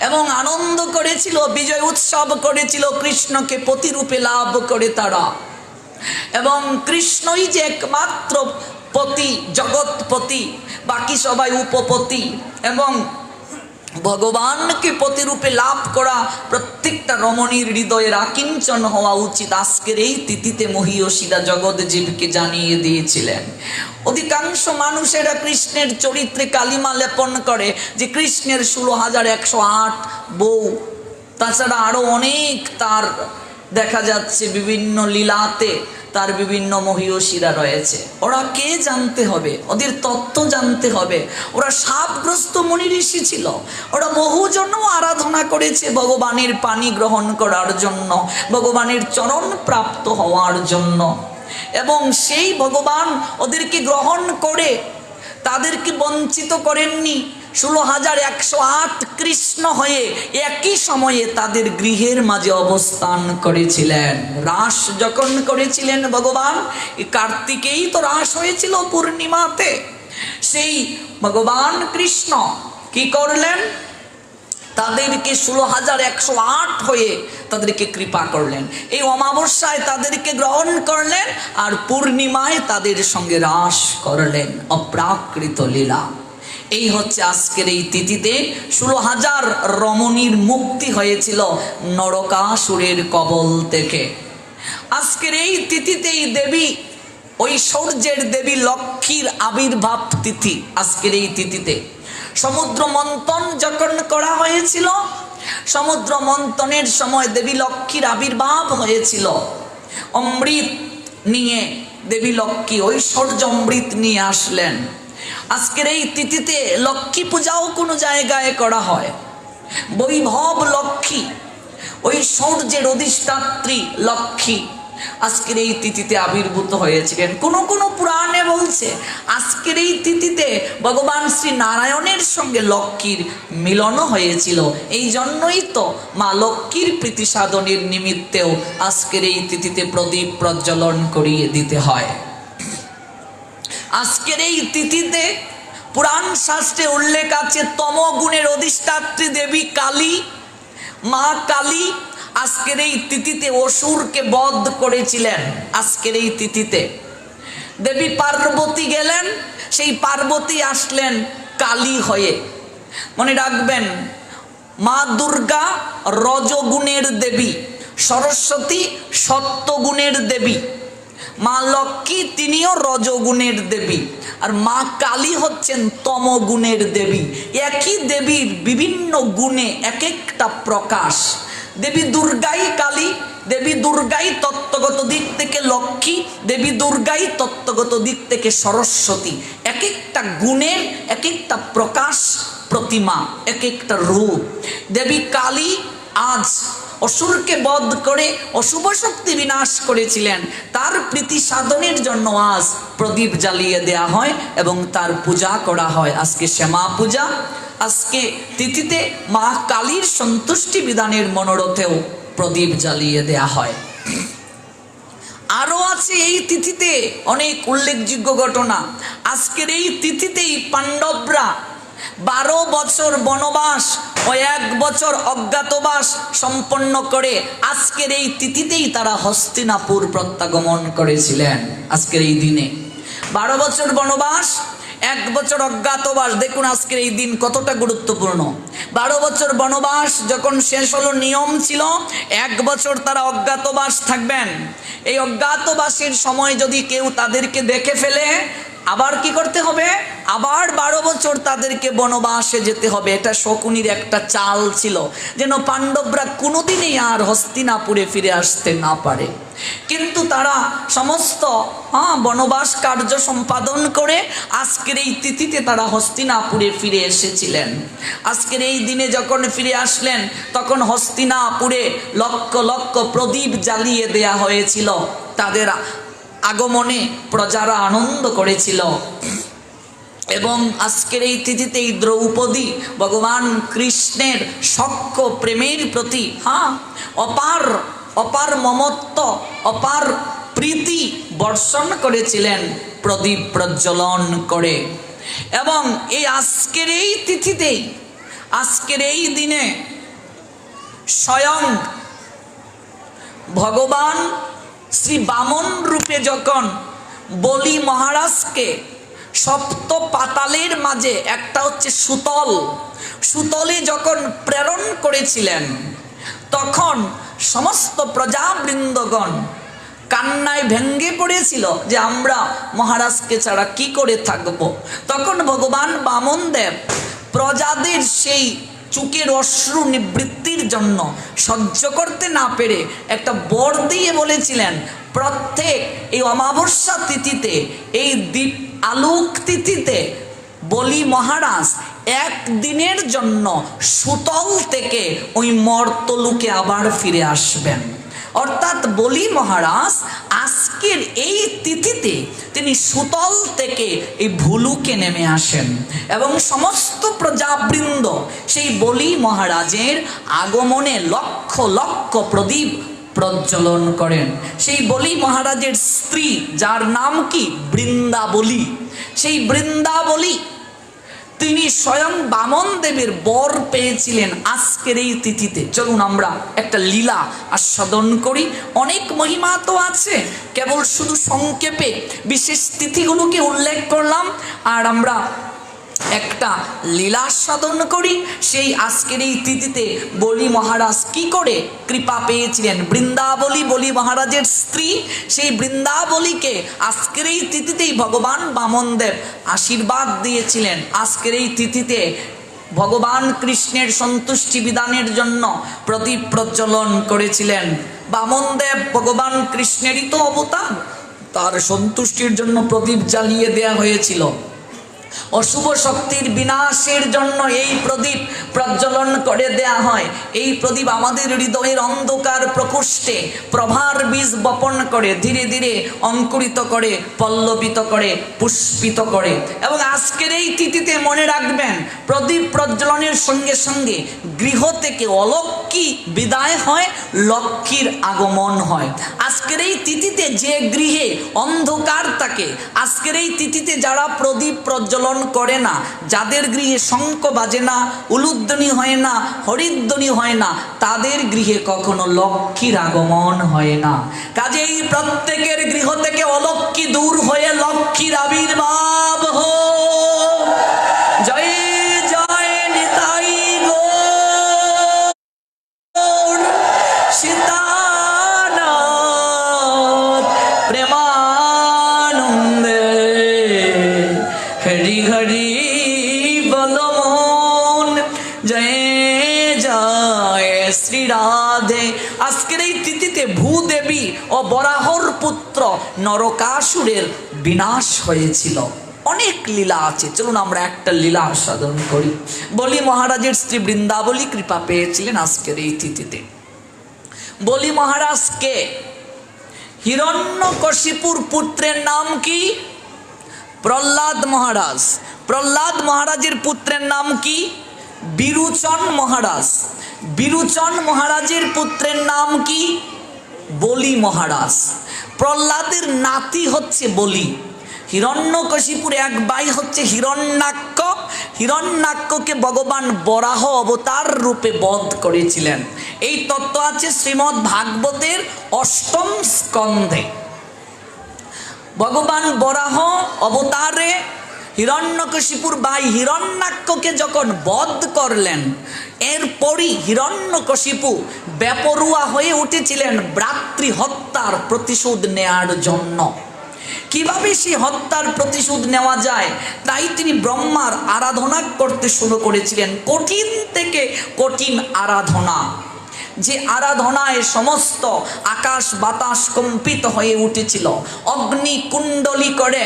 এবং আনন্দ করেছিল, বিজয় উৎসব করেছিল কৃষ্ণকে পতিরূপে লাভ করে তারা। এবং কৃষ্ণই যে একমাত্র পতি, জগৎপতি, বাকি সবাই উপপতি। এবং ভগবানকে পতিরূপে লাভ করা প্রত্যেকটা রমণীর হৃদয়ের আকিঞ্চন হওয়া উচিত। আজকের এই তিথিতে মহিষীরা জগৎ জীবকে জানিয়ে দিয়েছিলেন। অধিকাংশ মানুষেরা কৃষ্ণের চরিত্রে কালিমা লেপন করে যে কৃষ্ণের 16,108 বউ, তাছাড়া আরো অনেক তার দেখা যাচ্ছে বিভিন্ন লীলাতে তার বিভিন্ন মহিষীরা রয়েছে। ওরা কে জানতে হবে, ওদের তত্ত্ব জানতে হবে। ওরা শাপগ্রস্ত মুনি ঋষি ছিল, ওরা বহু জন্ম আরাধনা করেছে ভগবানের পানি গ্রহণ করার জন্য, ভগবানের চরণ প্রাপ্ত হওয়ার জন্য। এবং সেই ভগবান ওদেরকে গ্রহণ করে তাদেরকে বঞ্চিত করেননি। 16,108 কৃষ্ণ হয়ে একই সময়ে তাদের গৃহের মাঝে অবস্থান করেছিলেন। রাস যখন করেছিলেন ভগবান, কার্তিকেই তো রাস হয়েছিল পূর্ণিমাতে। সেই ভগবান কৃষ্ণ কি করলেন? তাদেরকে 16,108 হয়ে তাদেরকে কৃপা করলেন। এই অমাবস্যায় তাদেরকে গ্রহণ করলেন আর পূর্ণিমায় তাদের সঙ্গে রাস করলেন। অপ্রাকৃত লীলা। এই হচ্ছে আজকের এই তিথিতে 16,000 রমণীর মুক্তি হয়েছিল নরকাসুরের কবল থেকে। আজকের এই তিথিতেই দেবী ঐশ্বর্যের দেবী লক্ষ্মীর আবির্ভাব তিথি। আজকের এই তিথিতে সমুদ্র মন্থন যখন করা হয়েছিল, সমুদ্র মন্থনের সময় দেবী লক্ষ্মীর আবির্ভাব হয়েছিল। অমৃত নিয়ে দেবী লক্ষ্মী ঐশ্বর্য অমৃত নিয়ে আসলেন। আজকের এই তিথিতে লক্ষ্মী পূজাও কোনো জায়গায় করা হয়। বৈভব লক্ষ্মী, ঐশ্বর্যের অধিষ্ঠাত্রী লক্ষ্মী আজকের এই তিথিতে আবির্ভূত হয়েছিলেন। কোন কোন পুরাণে বলছে আজকের এই তিথিতে ভগবান শ্রী নারায়ণের সঙ্গে লক্ষ্মীর মিলনও হয়েছিল। এই জন্যই তো মা লক্ষ্মীর প্রীতি সাধনের নিমিত্তেও আজকের এই তিথিতে প্রদীপ প্রজ্বলন করিয়ে দিতে হয়। আজকের এই তিথিতে পুরাণ শাস্ত্রে উল্লেখ আছে তমগুণের অধিষ্ঠাত্রী দেবী কালী, মা কালী আজকের এই তিথিতে অসুরকে বধ করেছিলেন। আজকের এই তিথিতে দেবী পার্বতী গেলেন, সেই পার্বতী আসলেন কালী হয়ে। মনে রাখবেন, মা দুর্গা রজগুণের দেবী, সরস্বতী সত্যগুণের দেবী, মা লক্ষ্মী তিনিও রজগুণের দেবী, আর মা কালী হচ্ছেন তমগুণের দেবী। একই দেবীর বিভিন্ন গুণে এক একটা প্রকাশ। দেবী দুর্গাই কালী, দেবী দুর্গাই তত্ত্বগত দিক থেকে লক্ষ্মী, দেবী দুর্গাই তত্ত্বগত দিক থেকে সরস্বতী। এক একটা গুণের এক একটা প্রকাশ প্রতিমা, এক একটা রূপ। দেবী কালী আজ অসুরকে বধ করে অশুভ শক্তি বিনাশ করেছিলেন, তার প্রীতি সাধনের জন্য আজ প্রদীপ জ্বালিয়ে দেয়া হয় এবং তার পূজা করা হয়। আজকে শ্যামা পূজা, আজকে তিথিতে মা কালীর সন্তুষ্টি বিধানের মনোরথেও প্রদীপ জ্বালিয়ে দেয়া হয়। আরো আছে এই তিথিতে অনেক উল্লেখযোগ্য ঘটনা। আজকের এই তিথিতেই পাণ্ডবরা 12 বছর বনবাস ও 1 বছর অজ্ঞাতবাস সম্পন্ন করে আজকের এই তিথিতেই তারা হস্তিনাপুর প্রত্যাগমন করেছিলেন। আজকের এই দিনে 12 বছর বনবাস, 1 বছর অজ্ঞাতবাস। দেখুন আজকের এই দিন কতটা গুরুত্বপূর্ণ। 12 বছর বনবাস যখন শেষ হলো, নিয়ম ছিল 1 বছর তারা অজ্ঞাতবাস থাকবেন। এই অজ্ঞাতবাসের সময় যদি কেউ তাদেরকে দেখে ফেলে, আবার কি করতে হবে? আবার 12 বছর তাদেরকে বনবাসে যেতে হবে। এটা শকুনির একটা চাল ছিল, যেন পাণ্ডবরা কোনোদিনই আর হস্তিনাপুরে ফিরে আসতে না পারে। কিন্তু তারা সমস্ত বনবাস কার্য সম্পাদন করে আজকের এই তিথিতে তারা হস্তিনাপুরে ফিরে এসেছিলেন। আজকের এই দিনে যখন ফিরে আসলেন, তখন হস্তিনাপুরে লক্ষ লক্ষ প্রদীপ জ্বালিয়ে দেয়া হয়েছিল। তাদের আগমনে প্রজারা আনন্দ করেছিল। এবং আজকের এই তিথিতেই দ্রৌপদী ভগবান কৃষ্ণের সখ্য প্রেমের প্রতি অপার অপার মমত্ব, অপার প্রীতি বর্ষণ করেছিলেন প্রদীপ প্রজ্বলন করে। এবং এই আজকের এই তিথিতেই, আজকের এই দিনে স্বয়ং ভগবান শ্রী বামন রূপে যখন বলি মহারাজকে সপ্ত পাতালের মাঝে একটা হচ্ছে সুতলে যখন প্রেরণ করেছিলেন, তখন সমস্ত প্রজাবৃন্দগণ কান্নায় ভেঙ্গে পড়েছিল যে আমরা মহারাজকে ছাড়া কি করে থাকব। তখন ভগবান বামনদেব প্রজাদের সেই চোখের অশ্রু নিবৃত্তির জন্য সহ্য করতে না পেরে একটা বর দিয়ে বলেছিলেন, প্রত্যেক এই অমাবস্যা তিথিতে, এই দীপ আলোক তিথিতে বলি মহারাজ 1 দিনের জন্য সুতল থেকে ওই মর্তলোকে আবার ফিরে আসবেন। অর্থাৎ বলি মহারাজ আজকের এই তিথিতে তিনি সুতল থেকে এই ভুলুকে নেমে আসেন এবং সমস্ত প্রজাবৃন্দ সেই বলি মহারাজের আগমনে লক্ষ লক্ষ প্রদীপ প্রজ্বলন করেন। সেই বলি মহারাজের স্ত্রী, যার নাম কি বৃন্দাবলী, সেই বৃন্দাবলী তিনি স্বয়ং বামন দেবের বর পেয়েছিলেন আজকের এই তিথিতে। চলুন আমরা একটা লীলা আস্বাদন করি। অনেক মহিমা তো আছে, কেবল শুধু সংক্ষেপে বিশেষ তিথিগুলোকে উল্লেখ করলাম। আর আমরা একটা লীলা সাধন করি। সেই আজকের এই তিথিতে বলি মহারাজ কি করে কৃপা পেয়েছিলেন, বৃন্দাবলী বলি মহারাজের স্ত্রী, সেই বৃন্দাবলীকে আজকের এই তিথিতেই ভগবান বামনদেব আশীর্বাদ দিয়েছিলেন। আজকের এই তিথিতে ভগবান কৃষ্ণের সন্তুষ্টি বিধানের জন্য প্রদীপ প্রজ্বলন করেছিলেন। বামনদেব ভগবান কৃষ্ণেরই তো অবতার, তার সন্তুষ্টির জন্য প্রদীপ জ্বালিয়ে দেয়া হয়েছিল। অশুভ শক্তির বিনাশের জন্য এই প্রদীপ প্রজ্বলন করে দেয়া হয়। এই প্রদীপ আমাদের হৃদয়ের অন্ধকার প্রকোষ্ঠে প্রভার বীজ বপন করে, ধীরে ধীরে অঙ্কুরিত করে, পল্লবিত করে, পুষ্পিত করে। এবং আজকের এই তিথিতে মনে রাখবেন, প্রদীপ প্রজ্বলনের সঙ্গে সঙ্গে গৃহ থেকে অলক্ষ্মী বিদায় হয়, লক্ষ্মীর আগমন হয়। আজকের এই তিথিতে যে গৃহে অন্ধকার থাকে, আজকের এই তিথিতে যারা প্রদীপ প্রজ্বলন করে না, যাদের গৃহে শঙ্খ বাজে না, উলুধ্বনি হয় না, হরিধ্বনি হয় না, তাদের গৃহে কখনো লক্ষ্মীর আগমন হয় না। কাজেই প্রত্যেকের গৃহ থেকে অলক্ষ্মী দূর হয়ে লক্ষ্মীর আবির্ভাব হোক। জয় জয় নিতাই গৌর সীতানাথ প্রেমানন্দে হরি হরি বল মন। জয় জয় শ্রী রাধে। আজকের এই তিথিতে ভূদেবী ও বরাহর পুত্র নরকাসুরের বিনাশ হয়েছিল। অনেক লীলা আছে, চলুন আমরা একটা লীলা সাধন করি। বলি মহারাজের স্ত্রী বৃন্দাবলী কৃপা পেয়েছিলেন আজকের এই তিথিতে। বলি মহারাজকে হিরণ্যকশিপুর পুত্রের নাম কি? প্রহ্লাদ মহারাজ। প্রহ্লাদ মহারাজের পুত্রের নাম কি? বিরুচন মহারাজ। বিরুচন মহারাজের পুত্রের নাম কি? বলি মহারাজ। প্রহ্লাদের নাতি হচ্ছে বলি। হিরণ্যকশিপুর এক ভাই হচ্ছে হিরণ্যাক্ষ। হিরণ্যাক্ষকে ভগবান বরাহ অবতার রূপে বধ করেছিলেন। এই তত্ত্ব আছে শ্রীমদ্ ভাগবতের ৮ম স্কন্ধে। ভগবান বরাহ অবতারে হিরণ্যকশিপুর ভাই হিরণ্যাক্ষকে যখন বধ করলেন, এরপরই হিরণ্যকশিপু বেপরুয়া হয়ে উঠেছিলেন ভ্রাতৃ হত্যার প্রতিশোধ নেয়ার জন্য। কিভাবে সেই হত্যার প্রতিশোধ নেওয়া যায়, তাই তিনি ব্রহ্মার আরাধনা করতে শুরু করেছিলেন। কঠিন থেকে কঠিন আরাধনা, যে আরাধনায় সমস্ত আকাশ বাতাস কম্পিত হয়ে উঠেছিল। অগ্নি কুণ্ডলী করে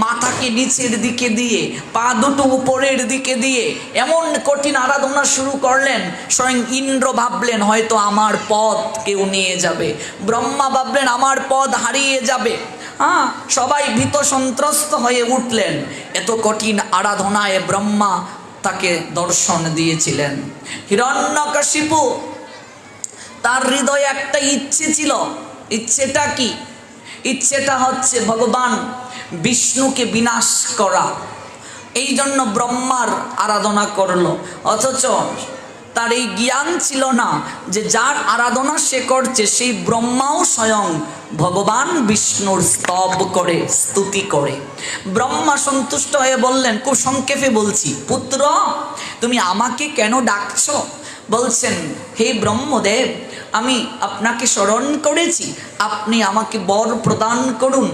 মাথাকে নিচের দিকে দিয়ে, পা দুটো উপরের দিকে দিয়ে এমন কঠিন আরাধনা শুরু করলেন। স্বয়ং ইন্দ্র ভাবলেন হয়তো আমার পদ কেউ নিয়ে যাবে, ব্রহ্মা ভাবলেন আমার পদ হারিয়ে যাবে। সবাই ভীত সন্ত্রস্ত হয়ে উঠলেন। এত কঠিন আরাধনায় ব্রহ্মা তাকে দর্শন দিয়েছিলেন। হিরণ্যকশিপু তার হৃদয়ে একটা ইচ্ছে ছিল। ইচ্ছেটা কি? ইচ্ছেটা হচ্ছে ভগবান বিষ্ণুকে বিনাশ করা। এই জন্য ব্রহ্মার আরাধনা করলো। অথচ তার এই জ্ঞান ছিল না যে যার আরাধনা সে করছে সেই ব্রহ্মাও স্বয়ং ভগবান বিষ্ণুর স্তব করে, স্তুতি করে। ব্রহ্মা সন্তুষ্ট হয়ে বললেন, খুব সংক্ষেপে বলছি, পুত্র তুমি আমাকে কেন ডাকছো? বলছেন, হে ব্রহ্মদেব, আমি আপনাকে স্মরণ করেছি, আপনি আমাকে বর প্রদান করুন,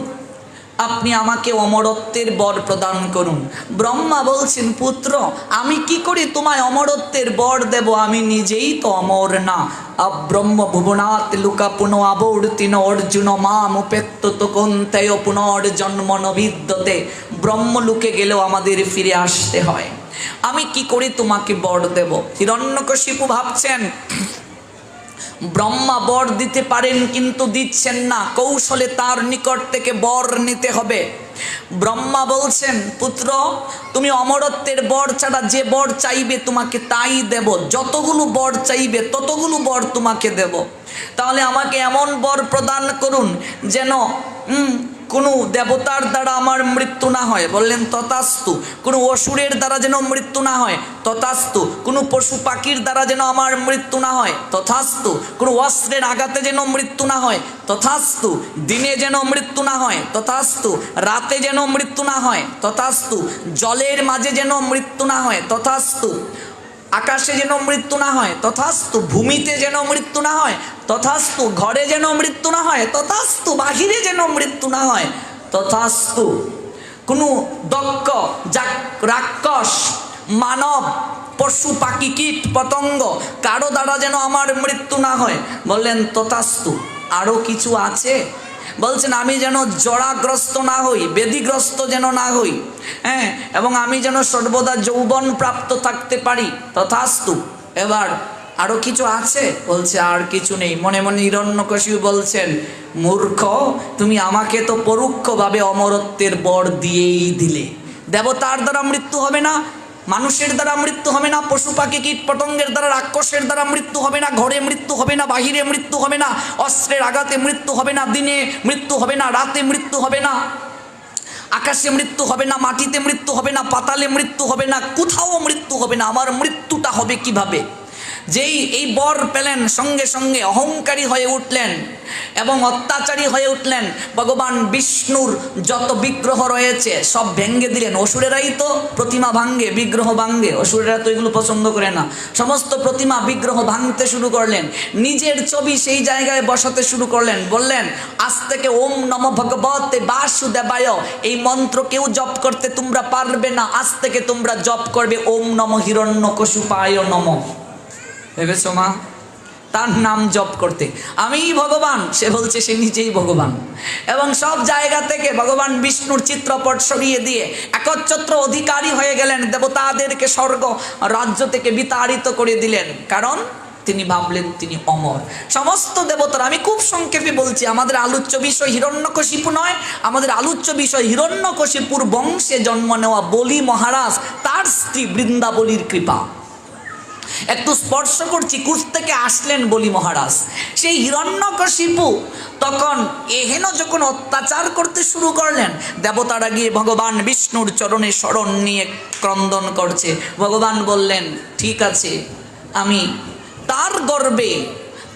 আপনি আমাকে অমরত্বের বর প্রদান করুন। ব্রহ্মা বলছেন, পুত্র আমি কি করে তোমায় অমরত্বের বর দেব? আমি নিজেই তো অমর না। ব্রহ্ম ভুবনাৎ লুকা পুনঃ আবর্তিন অর্জুন মাম উপেত্ত কোন্তেয় পুনর্জন্ম নবিদ্যতে। ব্রহ্মলোকে গেলেও আমাদের ফিরে আসতে হয়, আমি কি করে তোমাকে বর দেব? হিরণ্যকশিপু ভাবছেন ব্রহ্মা বর দিতে পারেন কিন্তু দিচ্ছেন না, কৌশলে তার নিকট থেকে বর নিতে হবে। ব্রহ্মা বলছেন, পুত্র তুমি অমরত্বের বর ছাড়া যে বর চাইবে তোমাকে তাই দেব, যতগুলো বর চাইবে ততগুলো বর তোমাকে দেব। তাহলে আমাকে এমন বর প্রদান করুন যেন কোনো দেবতার দ্বারা আমার মৃত্যু না হয়, বললেন তথাস্তু। কোনো অসুরের দ্বারা যেন মৃত্যু না হয়, তথাস্তু। কোনো পশু পাখির দ্বারা যেন আমার মৃত্যু না হয়, তথাস্তু। কোনো অস্ত্রের আঘাতে যেন মৃত্যু না হয়, তথাস্তু। দিনে যেন মৃত্যু না হয়, তথাস্তু। রাতে যেন মৃত্যু না হয়, তথাস্তু। জলের মাঝে যেন মৃত্যু না হয়, তথাস্তু। আকাশে যেন মৃত্যু না হয়, তথাস্তু। ভূমিতে যেন মৃত্যু না হয়, তথাস্তু। ঘরে যেন মৃত্যু না হয়, তথাস্তু। বাহিরে যেন মৃত্যু না হয়, তথাস্তু। কোনো দক্ষ রাক্ষস, মানব, পশু পাখি, কীট পতঙ্গ কারো দ্বারা যেন আমার মৃত্যু না হয়, বললেন তথাস্তু। আরও কিছু আছে? বলছেন আমি যেন জরাগ্রস্ত না হই, ব্যাধিগ্রস্ত যেন না হই, হ্যাঁ, এবং আমি যেন সর্বদা যৌবন প্রাপ্ত থাকতে পারি, তথাস্তু। এবার আরও কিছু আছে? বলছে আর কিছু নেই। মনে মনে হিরণ্যকশিপু বলছেন, মূর্খ, তুমি আমাকে তো পরোক্ষভাবে অমরত্বের বর দিয়েই দিলে। দেবতার দ্বারা মৃত্যু হবে না, মানুষের দ্বারা মৃত্যু হবে না, পশু পাখি কীট পতঙ্গের দ্বারা, রাক্ষসের দ্বারা মৃত্যু হবে না, ঘরে মৃত্যু হবে না, বাহিরে মৃত্যু হবে না, অস্ত্রের আঘাতে মৃত্যু হবে না, দিনে মৃত্যু হবে না, রাতে মৃত্যু হবে না, আকাশে মৃত্যু হবে না, মাটিতে মৃত্যু হবে না, পাতালে মৃত্যু হবে না, কোথাও মৃত্যু হবে না। আমার মৃত্যুটা হবে কিভাবে? যেই এই বর পেলেন সঙ্গে সঙ্গে অহংকারী হয়ে উঠলেন এবং অত্যাচারী হয়ে উঠলেন। ভগবান বিষ্ণুর যত বিগ্রহ রয়েছে সব ভেঙ্গে দিলেন। অসুরেরাই তো প্রতিমা ভাঙ্গে, বিগ্রহ ভাঙ্গে, অসুরেরা তো এগুলো পছন্দ করে না। সমস্ত প্রতিমা বিগ্রহ ভাঙতে শুরু করলেন, নিজের ছবি সেই জায়গায় বসাতে শুরু করলেন। বললেন আজ থেকে ওম নম ভগবতে বাসুদেবায় এই মন্ত্র কেউ জপ করতে তোমরা পারবে না, আজ থেকে তোমরা জপ করবে ওম নম হিরণ্যকশিপায় নম। ভেবেছ মা? তার নাম জপ করতে, আমিই ভগবান, সে বলছে সে নিজেই ভগবান। এবং সব জায়গা থেকে ভগবান বিষ্ণুর চিত্রপট সরিয়ে দিয়ে একচ্ছত্র অধিকারী হয়ে গেলেন, দেবতাদেরকে স্বর্গ রাজ্য থেকে বিতাড়িত করে দিলেন। কারণ তিনি ভাবলেন তিনি অমর। সমস্ত দেবতারা, আমি খুব সংক্ষেপে বলছি, আমাদের আলোচ্য বিষয় হিরণ্যকশিপু নয়, আমাদের আলোচ্য বিষয় হিরণ্যকশিপুর বংশে জন্ম নেওয়া বলি মহারাজ, তার স্ত্রী বৃন্দাবলীর কৃপা। একটু স্পর্শ করছি, কুছ থেকে আসলেন বলি মহারাজ। সেই হিরণ্যকশিপু তখন এহেন যখন অত্যাচার করতে শুরু করলেন, দেবতারা গিয়ে ভগবান বিষ্ণুর চরণে শরণ নিয়ে ক্রন্দন করছে। ভগবান বললেন ঠিক আছে, আমি তার গর্বে,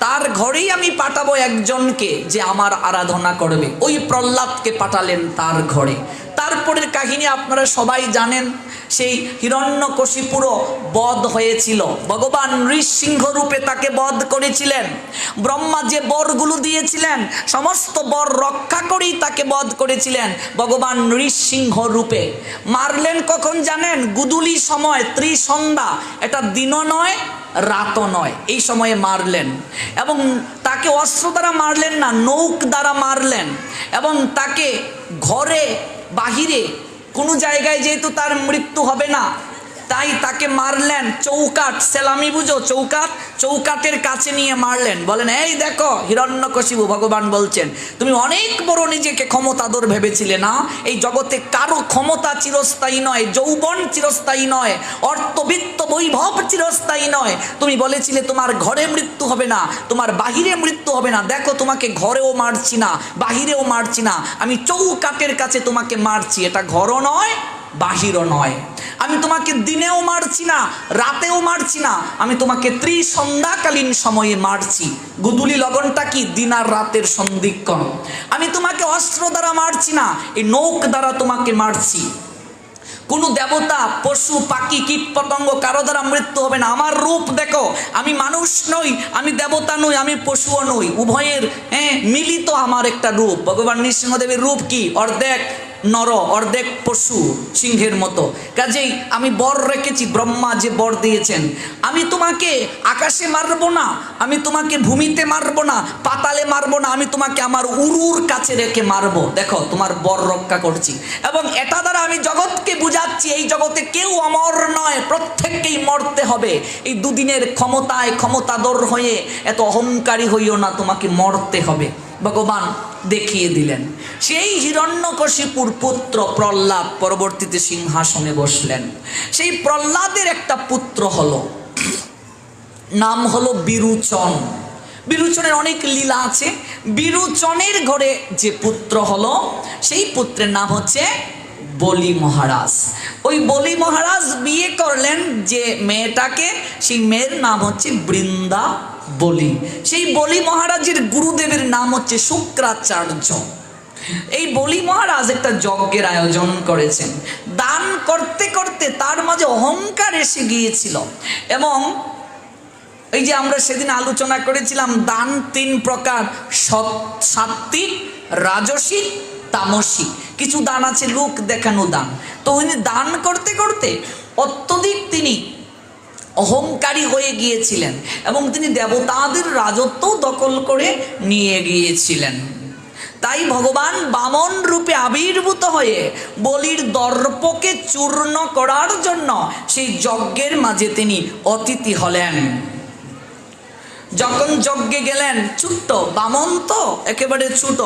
তার ঘরেই আমি পাঠাবো একজনকে যে আমার আরাধনা করবে। ওই প্রহ্লাদকে পাঠালেন তার ঘরে। তারপরের কাহিনী আপনারা সবাই জানেন। সেই হিরণ্যকশিপুরও বধ হয়েছিল, ভগবান নৃসিংহ রূপে তাকে বধ করেছিলেন। ব্রহ্মা যে বরগুলো দিয়েছিলেন সমস্ত বর রক্ষা করেই তাকে বধ করেছিলেন ভগবান নৃসিংহ রূপে। মারলেন কখন জানেন? গুদুলি সময়, ত্রিসন্ধ্যা, এটা দিনও নয় রাতও নয়, এই সময়ে মারলেন। এবং তাকে অস্ত্র দ্বারা মারলেন না, নৌক দ্বারা মারলেন। এবং তাকে ঘরে বাহিরে কোনো জায়গায় যেহেতু তার মৃত্যু হবে না, তাই তাকে মারলেন চৌকাঠ, সেলামি বুঝো, চৌকাঠ, চৌকাঠের কাছে নিয়ে মারলেন। বলেন এই দেখো হিরণ্যকশিপু, ভগবান বলছেন তুমি অনেক বড় নিজেকে ক্ষমতাধর ভেবেছিলে না? এই জগতে কারো ক্ষমতা চিরস্থায়ী নয়, যৌবন চিরস্থায়ী নয়, অর্থবিত্ত বৈভব চিরস্থায়ী নয়। তুমি বলেছিলে তোমার ঘরে মৃত্যু হবে না, তোমার বাহিরে মৃত্যু হবে না। দেখো তোমাকে ঘরেও মারছি না, বাহিরেও মারছি না, আমি চৌকাঠের কাছে তোমাকে মারছি। এটা ঘরও নয় বাহিরও নয়। আমি তোমাকে দিনেও মারছি না, রাতেও মারছি না, আমি তোমাকে ত্রিসন্ধ্যাকালীন সময়ে মারছি। গুদুলি লগনটা কি? দিন আর রাতের সন্ধিক্ষণ। আমি তোমাকে অস্ত্র দ্বারা মারছি না, এই নৌক দ্বারা তোমাকে মারছি। কোনো দেবতা, পশু পাখি কীট পতঙ্গ কারো দ্বারা মৃত্যু হবে না। আমার রূপ দেখো, আমি মানুষ নই, আমি দেবতা নই, আমি পশুও নই, উভয়ের মিলিত আমার একটা রূপ। ভগবান নৃসিংহদেবের রূপ কি? অর্ধেক নর অর্ধেক পশু, সিংহের মতো। কাজেই আমি বর রেখেছি, ব্রহ্মা যে বর দিয়েছেন। আমি তোমাকে আকাশে মারবো না, আমি তোমাকে ভূমিতে মারবো না, পাতালে মারবো না, আমি তোমাকে আমার উরুর কাছে রেখে মারবো। দেখো তোমার বর রক্ষা করছি। এবং এটা দ্বারা আমি জগৎকে বুঝাচ্ছি এই জগতে কেউ অমর নয়, প্রত্যেককেই মরতে হবে। এই দুদিনের ক্ষমতায় ক্ষমতাধর হয়ে এত অহংকারী হইও না, তোমাকে মরতে হবে। ভগবান দেখিয়ে দিলেন। সেই হিরণ্যকশিপুর পুত্র প্রহ্লাদ পরবর্তীতে সিংহাসনে বসলেন। সেই প্রহ্লাদের একটা পুত্র হলো, নাম হলো বিরুচন। বিরোচনের অনেক লীলা আছে। বিরোচনের ঘরে যে পুত্র হলো সেই পুত্রের নাম হচ্ছে বলি মহারাজ। ওই বলি মহারাজ বিয়ে করলেন যে মেয়েটাকে, সেই মেয়ের নাম হচ্ছে বৃন্দা বলি। সেই বলি মহারাজের গুরুদেবের নাম হচ্ছে শুক্রাচার্য। এই বলি মহারাজ একটা যজ্ঞের আয়োজন করেছেন। দান করতে করতে তার মাঝে অহংকার এসে গিয়েছিল। এবং এই যে আমরা সেদিন আলোচনা করেছিলাম দান 3 প্রকার, সাত্ত্বিক, রাজসিক, তামসিক। কিছু দান আছে লোক দেখানো দান। তো উনি দান করতে করতে অত্যধিক তিনি অহংকারী হয়ে গিয়েছিলেন এবং তিনি দেবতাদের রাজত্ব দখল করে নিয়ে গিয়েছিলেন। তাই ভগবান বামন রূপে আবির্ভূত হয়ে বলির দর্পকে চূর্ণ করার জন্য সেই যজ্ঞের মাঝে তিনি অতিথি হলেন। যখন যজ্ঞে গেলেন, ছোট্ট বামন তো একেবারে ছোট,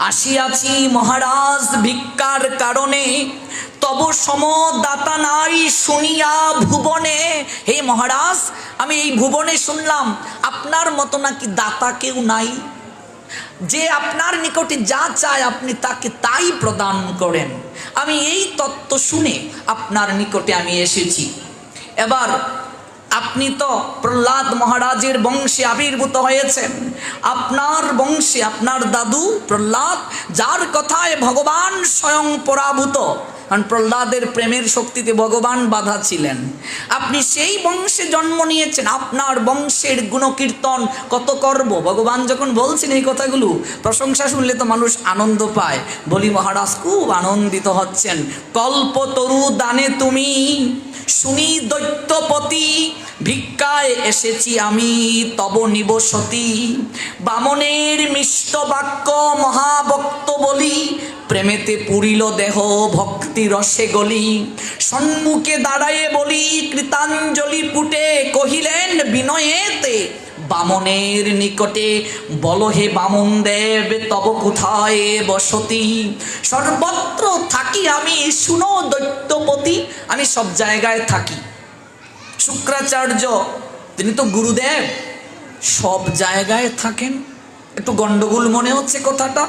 আসিয়াছি মহারাজ ভিক্ষার কারণে, তব সম দাতা নাই শুনিয়া ভুবনে। হে মহারাজ, আমি এই ভুবনে শুনলাম আপনার মতো নাকি দাতা কেউ নাই, যে আপনার নিকটে যা চায় আপনি তাকে তাই প্রদান করেন। আমি এই তত্ত্ব শুনে আপনার নিকটে আমি এসেছি। এবার আপনি তো প্রহ্লাদ মহারাজের বংশে আবির্ভূত হয়েছেন। আপনার বংশে আপনার দাদু প্রহ্লাদ, যার কথায় ভগবান স্বয়ং পরাভূত, কারণ প্রহ্লাদের প্রেমের শক্তিতে ভগবান বাধা ছিলেন। আপনি সেই বংশে জন্ম নিয়েছেন, আপনার বংশের গুণকীর্তন কত করব। ভগবান যখন বলছেন এই কথাগুলো, প্রশংসা শুনলে তো মানুষ আনন্দ পায়। বলি মহারাজ খুব আনন্দিত হচ্ছেন। কল্পতরু দানে তুমি শুনি দৈত্যপতি, ভিক্ষায় এসেছি আমি তব নিবসতি। বামনের মিষ্ট বাক্য মহাভক্ত বলি, প্রেমেতে পুরিল দেহ ভক্তি রসে গলি। সম্মুখে দাঁড়ায়ে বলি কৃতাঞ্জলি পুটে, কহিলেন বিনয়েতে বামনের নিকটে, বল হে বামন দেব তব কোথায় বসতি। সর্বত্র থাকি আমি শুনো দৈত্যপতি, আমি সব জায়গায় থাকি। শুক্রাচার্য তিনি তো গুরুদেব, সব জায়গায় থাকেন। একটু গন্ডগোল মনে হচ্ছে কথাটা।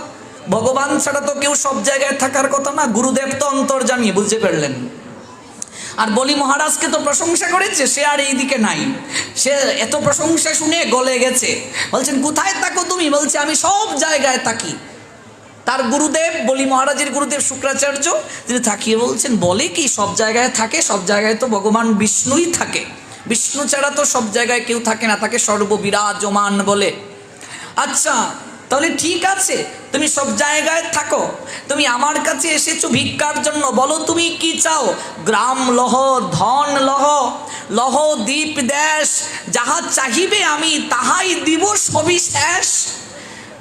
ভগবান ছাড়া তো কেউ সব জায়গায় থাকার কথা না, গুরুদেব তো অন্তর্যামী, বুঝতে পারলেন। আর বলি মহারাজকে তো প্রশংসা করেছে, সে আর এইদিকে নাই। সে এত প্রশংসা শুনে গলে গেছে। বলছেন কোথায় থাকো তুমি? বলছে আমি সব জায়গায় থাকি। তার গুরুদেব বলি মহারাজের গুরুদেব শুক্রাচার্য তিনি থাকিয়ে বলছেন, বলে কি সব জায়গায় থাকে? সব জায়গায় তো ভগবান বিষ্ণুই থাকে, বিষ্ণু ছাড়া তো সব জায়গায় কেউ থাকে না, তাকে সর্ববিরাজমান বলে। আচ্ছা তাহলে ঠিক আছে, তুমি সব জায়গায় থাকো, তুমি আমার কাছে এসেছো ভিক্ষার জন্য, বলো তুমি কি চাও? গ্রাম লহ, ধন লহ, লহ দ্বীপ দেশ, যাহা চাহিবে আমি তাহাই দিব সবিশেষ।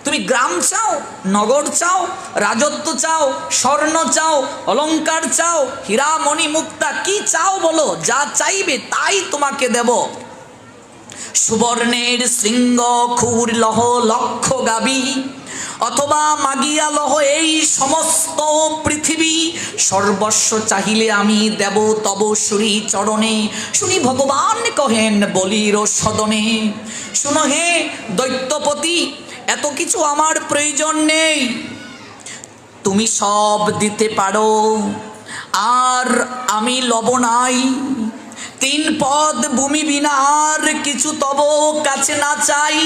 তুমি গ্রাম চাও, নগর চাও, রাজত্ব চাও, স্বর্ণ চাও, অলংকার চাও, হীরা মণি মুক্তা, কি চাও বলো, যা চাইবে তাই তোমাকে দেব। সুবর্ণের শৃঙ্গ খুর লহ লক্ষ গাবি, অথবা মাগিয়া লহ এই সমস্ত পৃথিবী। সর্বস্ব চাহিলে আমি দেব তব শ্রী চরণে। শুনি ভগবান কহেন বলির সদনে, শুনো হে দৈত্যপতি, এত কিছু আমার প্রয়োজন নেই, তুমি সব দিতে পারো, আর আমি লব নাই। 3 পদ ভূমি বিনা আর কিছু তব কাছে না চাই।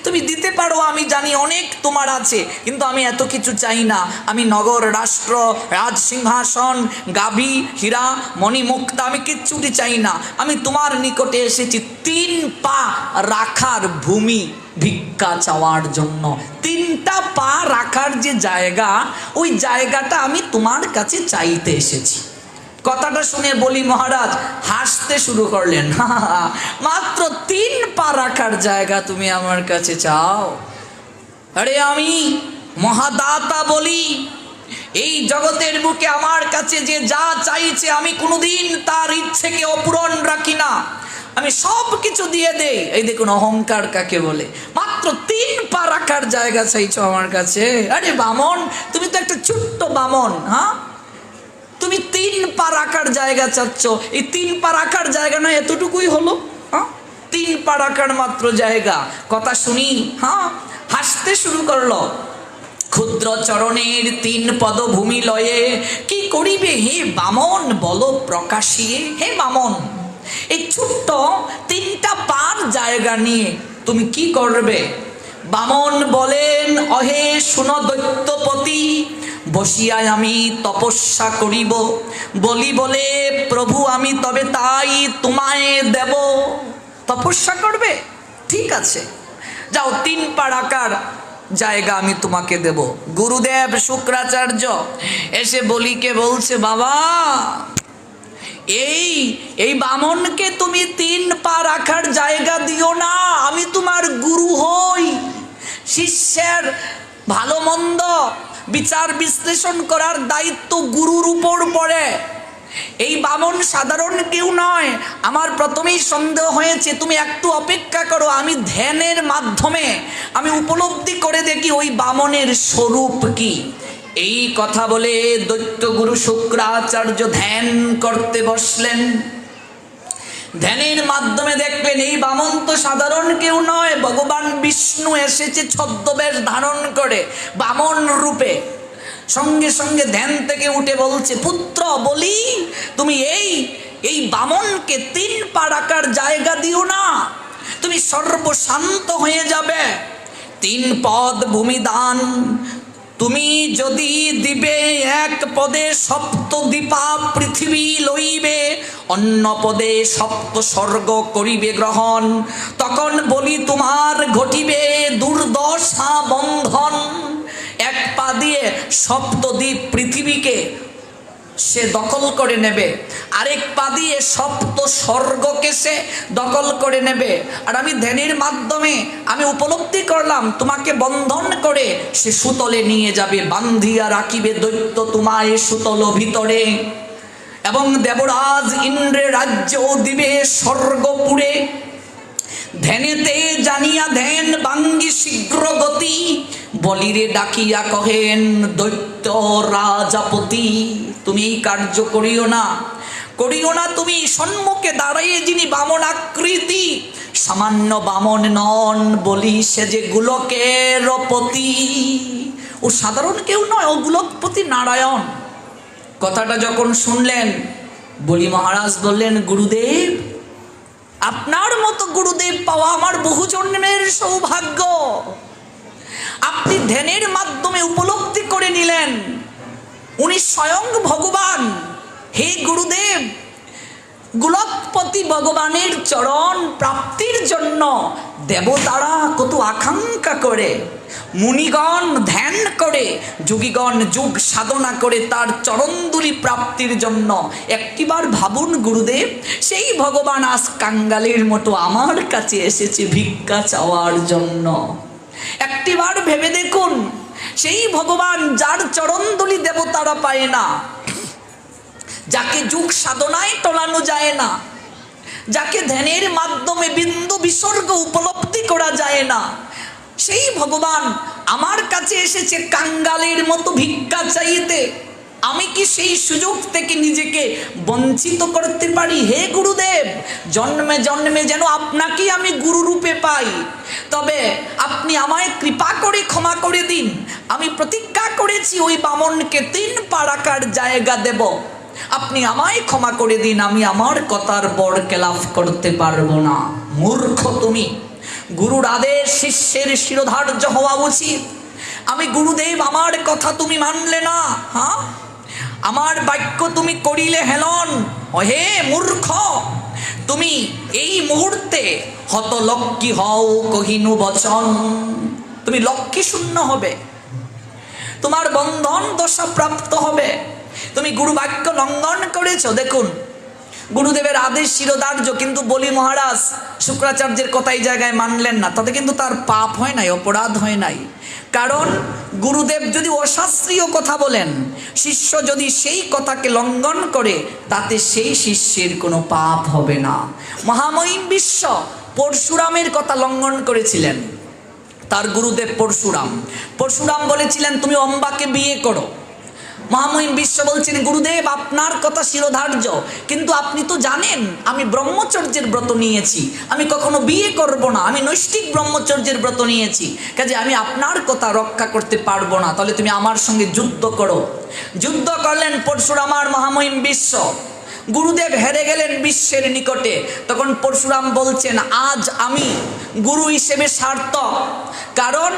তুমি দিতে পারো, আমি জানি অনেক তোমার আছে, কিন্তু আমি এত কিছু চাই না। আমি নগর, রাষ্ট্র, রাজ সিংহাসন, গাভী, হীরা মণিমুক্তা, আমি কিচ্ছুটি চাই না। আমি তোমার নিকটে এসেছি 3 পা রাখার ভূমি ভিক্ষা চাওয়ার জন্য। 3টা পা রাখার যে জায়গা, ওই জায়গাটা আমি তোমার কাছে চাইতে এসেছি। কথাটা শুনে বলি মহারাজ হাসতে শুরু করলেন। মাত্র 3 পা রাখার জায়গা তুমি আমার কাছে চাও? আরে আমি মহাদাতা বলি, এই জগতের বুকে আমার কাছে যে যা চাইছে আমি কোনোদিন তার ইচ্ছেকে অপূরণ রাখি না, আমি সব কিছু দিয়ে দেই। এই দেখুন অহংকার কাকে বলে। মাত্র 3 পা রাখার জায়গা চাইছো আমার কাছে? আরে বামন, তুমি তো একটা ছোট্ট বামন। হ্যাঁ, তুমি 3 পা রাখার জায়গা চাচ্ছ। এই 3 পা রাখার জায়গা না এতটুকুই হলো? হ্যাঁ, 3 পা রাখার মাত্র জায়গা। কথা শুনি হ্যাঁ, হাসতে শুরু করলো। ক্ষুদ্র চরণের 3 পদভূমি লয়ে কি করিবে হে বামন বল প্রকাশিয়ে। হে বামন, এই ছোট্ট 3টা পার জায়গা নিয়ে তুমি কি করবে? বামন বলেন, অহে শুনো দৈত্যপতি, বসিয়ায় আমি তপস্যা করিব, বলি বলে প্রভু আমি তবে তাই তোমায় দেব। তপস্যা করবে? ঠিক আছে, যাও 3 পা রাখার জায়গা আমি তোমাকে দেব। গুরুদেব শুক্রাচার্য এসে বলিকে বলছে, বাবা এই বামনকে তুমি 3 পা রাখার জায়গা দিও না, আমি তোমার গুরু হই। শিষ্যের ভালো মন্দ বিচার বিশ্লেষণ করার দায়িত্ব গুরুর উপর পড়ে। এই বামন সাধারণ কেউ নয়। আমার প্রথমেই সন্দেহ হয়েছে, তুমি একটু অপেক্ষা করো, আমি ধ্যানের মাধ্যমে আমি উপলব্ধি করে দেখি ওই বামনের স্বরূপ কি। এই কথা বলে দৈত্য গুরু শুক্রাচার্য ধ্যান করতে বসলেন। ধ্যানের মাধ্যমে দেখলেন এই বামন তো সাধারণ কেউ নয়, ভগবান বিষ্ণু এসেছে ছদ্মবেশ ধারণ করে বামন রূপে। সঙ্গে সঙ্গে ধ্যান থেকে উঠে বলছে, পুত্র বলি তুমি এই বামনকে 3 পা রাখার জায়গা দিও না, তুমি সর্বশান্ত হয়ে যাবে। 3 পদ ভূমি দান তুমি যদি দিবে, 1 পদে সপ্তদ্বীপা পৃথিবী লইবে, অন্য পদে 7 স্বর্গ করিবে গ্রহণ, তখন বলি তোমার ঘটিবে দুর্দশা বন্ধন। 1 পা দিয়ে সপ্তদ্বীপ পৃথিবীকে সে দখল করে নেবে, আরেক পা দিয়ে 7 স্বর্গকে সে দখল করে নেবে। আর আমি ধ্যানের মাধ্যমে আমি উপলব্ধি করলাম তোমাকে বন্ধন করে সে সুতলে নিয়ে যাবে, বান্ধিয়া রাখিবে দৈত্য তোমায় সুতল ভিতরে, এবং দেবরাজ ইন্দ্রের রাজ্য দিবে স্বর্গপুরে। ধ্যানেতে জানিয়া ধ্যান বাঙ্গি শীঘ্র গতি, বলিরে ডাকিয়া কহেন দৈত্য রাজাপতি। তুমি এই কার্য করিও না, তুমি সম্মুখে দাঁড়াইয়ে যিনি বামন আকৃতি, সামান্য বামন নন, বলি সে যে গোলকের পতি। ও সাধারণ কেউ নয়, ও গোলকপতি নারায়ণ। কথাটা যখন শুনলেন বলি মহারাজ বললেন, গুরুদেব আপনার মতো গুরুদেব পাওয়া আমার বহু জন্মের সৌভাগ্য। আপনি ধ্যানের মাধ্যমে উপলব্ধি করে নিলেন উনি স্বয়ং ভগবান। হে গুরুদেব, গোলকপতি ভগবানের চরণ প্রাপ্তির জন্য দেবতারা কত আকাঙ্ক্ষা করে, মুনিগণ ধ্যান করে, যোগীগণ যুগ সাধনা করে তার চরণধুলি প্রাপ্তির জন্য। একটিবার ভাবুন গুরুদেব, সেই ভগবান আজ কাঙ্গালের মতো আমার কাছে এসেছে ভিক্ষা চাওয়ার জন্য। একটিবার ভেবে দেখুন, সেই ভগবান যার চরণধুলি দেবতারা পায় না, যাকে যুগ সাধনায় টলানো যায় না, যাকে ধ্যানের মাধ্যমে বিন্দু বিসর্গ উপলব্ধি করা যায় না, সেই ভগবান আমার কাছে এসেছে কাঙ্গালের মতো ভিক্ষা চাইতে। আমি কি সেই সুযোগ থেকে নিজেকে বঞ্চিত করতে পারি? হে গুরুদেব, জন্মে জন্মে যেন আপনাকেই আমি গুরু রূপে পাই। তবে আপনি আমায় কৃপা করে ক্ষমা করে দিন। আমি প্রতিজ্ঞা করেছি ওই বামনকে 3 পা রাখার জায়গা দেব। আপনি আমায় ক্ষমা করে দিন, আমি আমার কথার বড় খেলাফ করতে পারবো না। মূর্খ তুমি, গুরুর আদেশ শিষ্যের শিরোধার্য হওয়া উচিত। আমি গুরুদেব, আমার কথা তুমি মানলে না, হ্যাঁ আমার বাক্য তুমি করিলে হেলন। হে মূর্খ, তুমি এই মুহূর্তে হত লক্ষ্মী হও কহিনু বচন। তুমি লক্ষ্মী শূন্য হবে, তোমার বন্ধন দশা প্রাপ্ত হবে। তুমি গুরু বাক্য লঙ্ঘন করেছ। দেখুন, গুরুদেবের আদেশ শিরোধার্য, কিন্তু বলি মহারাজ শুক্রাচার্যের কথা এই জায়গায় মানলেন না, তাতে কিন্তু তার পাপ হয় নাই, অপরাধ হয় নাই। কারণ গুরুদেব যদি অশাস্ত্রীয় কথা বলেন, শিষ্য যদি সেই কথাকে লঙ্ঘন করে, তাতে সেই শিষ্যের কোনো পাপ হবে না। মহামহিম বিশ্ব পরশুরামের কথা লঙ্ঘন করেছিলেন তার গুরুদেব পরশুরাম বলেছিলেন তুমি অম্বাকে বিয়ে করো। মহামহিম বিশ্ব বলছেন, গুরুদেব আপনার কথা শিরোধার্য, কিন্তু আপনি তো জানেন আমি ব্রহ্মচর্যের ব্রত নিয়েছি, আমি কখনো বিয়ে করব না, আমি নৈষ্ঠিক ব্রহ্মচর্যের ব্রত নিয়েছি, কাজে আমি আপনার কথা রক্ষা করতে পারবো না, তাহলে তুমি আমার সঙ্গে যুদ্ধ করো। যুদ্ধ করলেন পরশুরাম আর মহামহিম বিশ্ব। গুরুদেব হেরে গেলেন বিশ্বের নিকটে। তখন পরশুরাম বলছেন, আজ আমি গুরু হিসেবে সার্থক, কারণ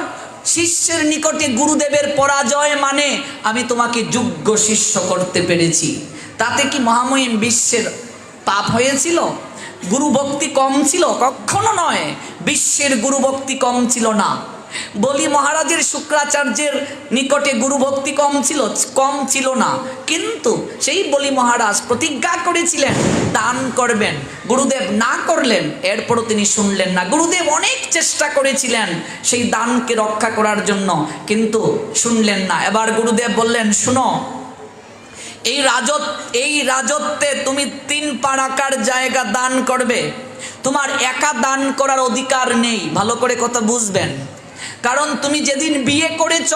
শিষ্যের নিকটে গুরুদেবের পরাজয় মানে আমি তোমাকে যোগ্য শিষ্য করতে পেরেছি। তাতে কি মহামহিম বিশ্বের পাপ হয়েছিল? গুরু ভক্তি কম ছিল? কখনো নয়, বিশ্বের গুরু ভক্তি কম ছিল না। বলি মহারাজের শুক্রাচার্যের নিকটে গুরু ভক্তি কম ছিল না, কিন্তু সেই বলি মহারাজ প্রতিজ্ঞা করেছিলেন দান করবেন, গুরুদেব না করলেন, এরপরও তিনি শুনলেন না। গুরুদেব অনেক চেষ্টা করেছিলেন সেই দানকে রক্ষা করার জন্য, কিন্তু শুনলেন না। এবার গুরুদেব বললেন, শুনো, এই রাজত্বে তুমি 3 পারাকার জায়গা দান করবে, তোমার একা দান করার অধিকার নেই। ভালো করে কথা বুঝবেন, কারণ তুমি যেদিন বিয়ে করেছ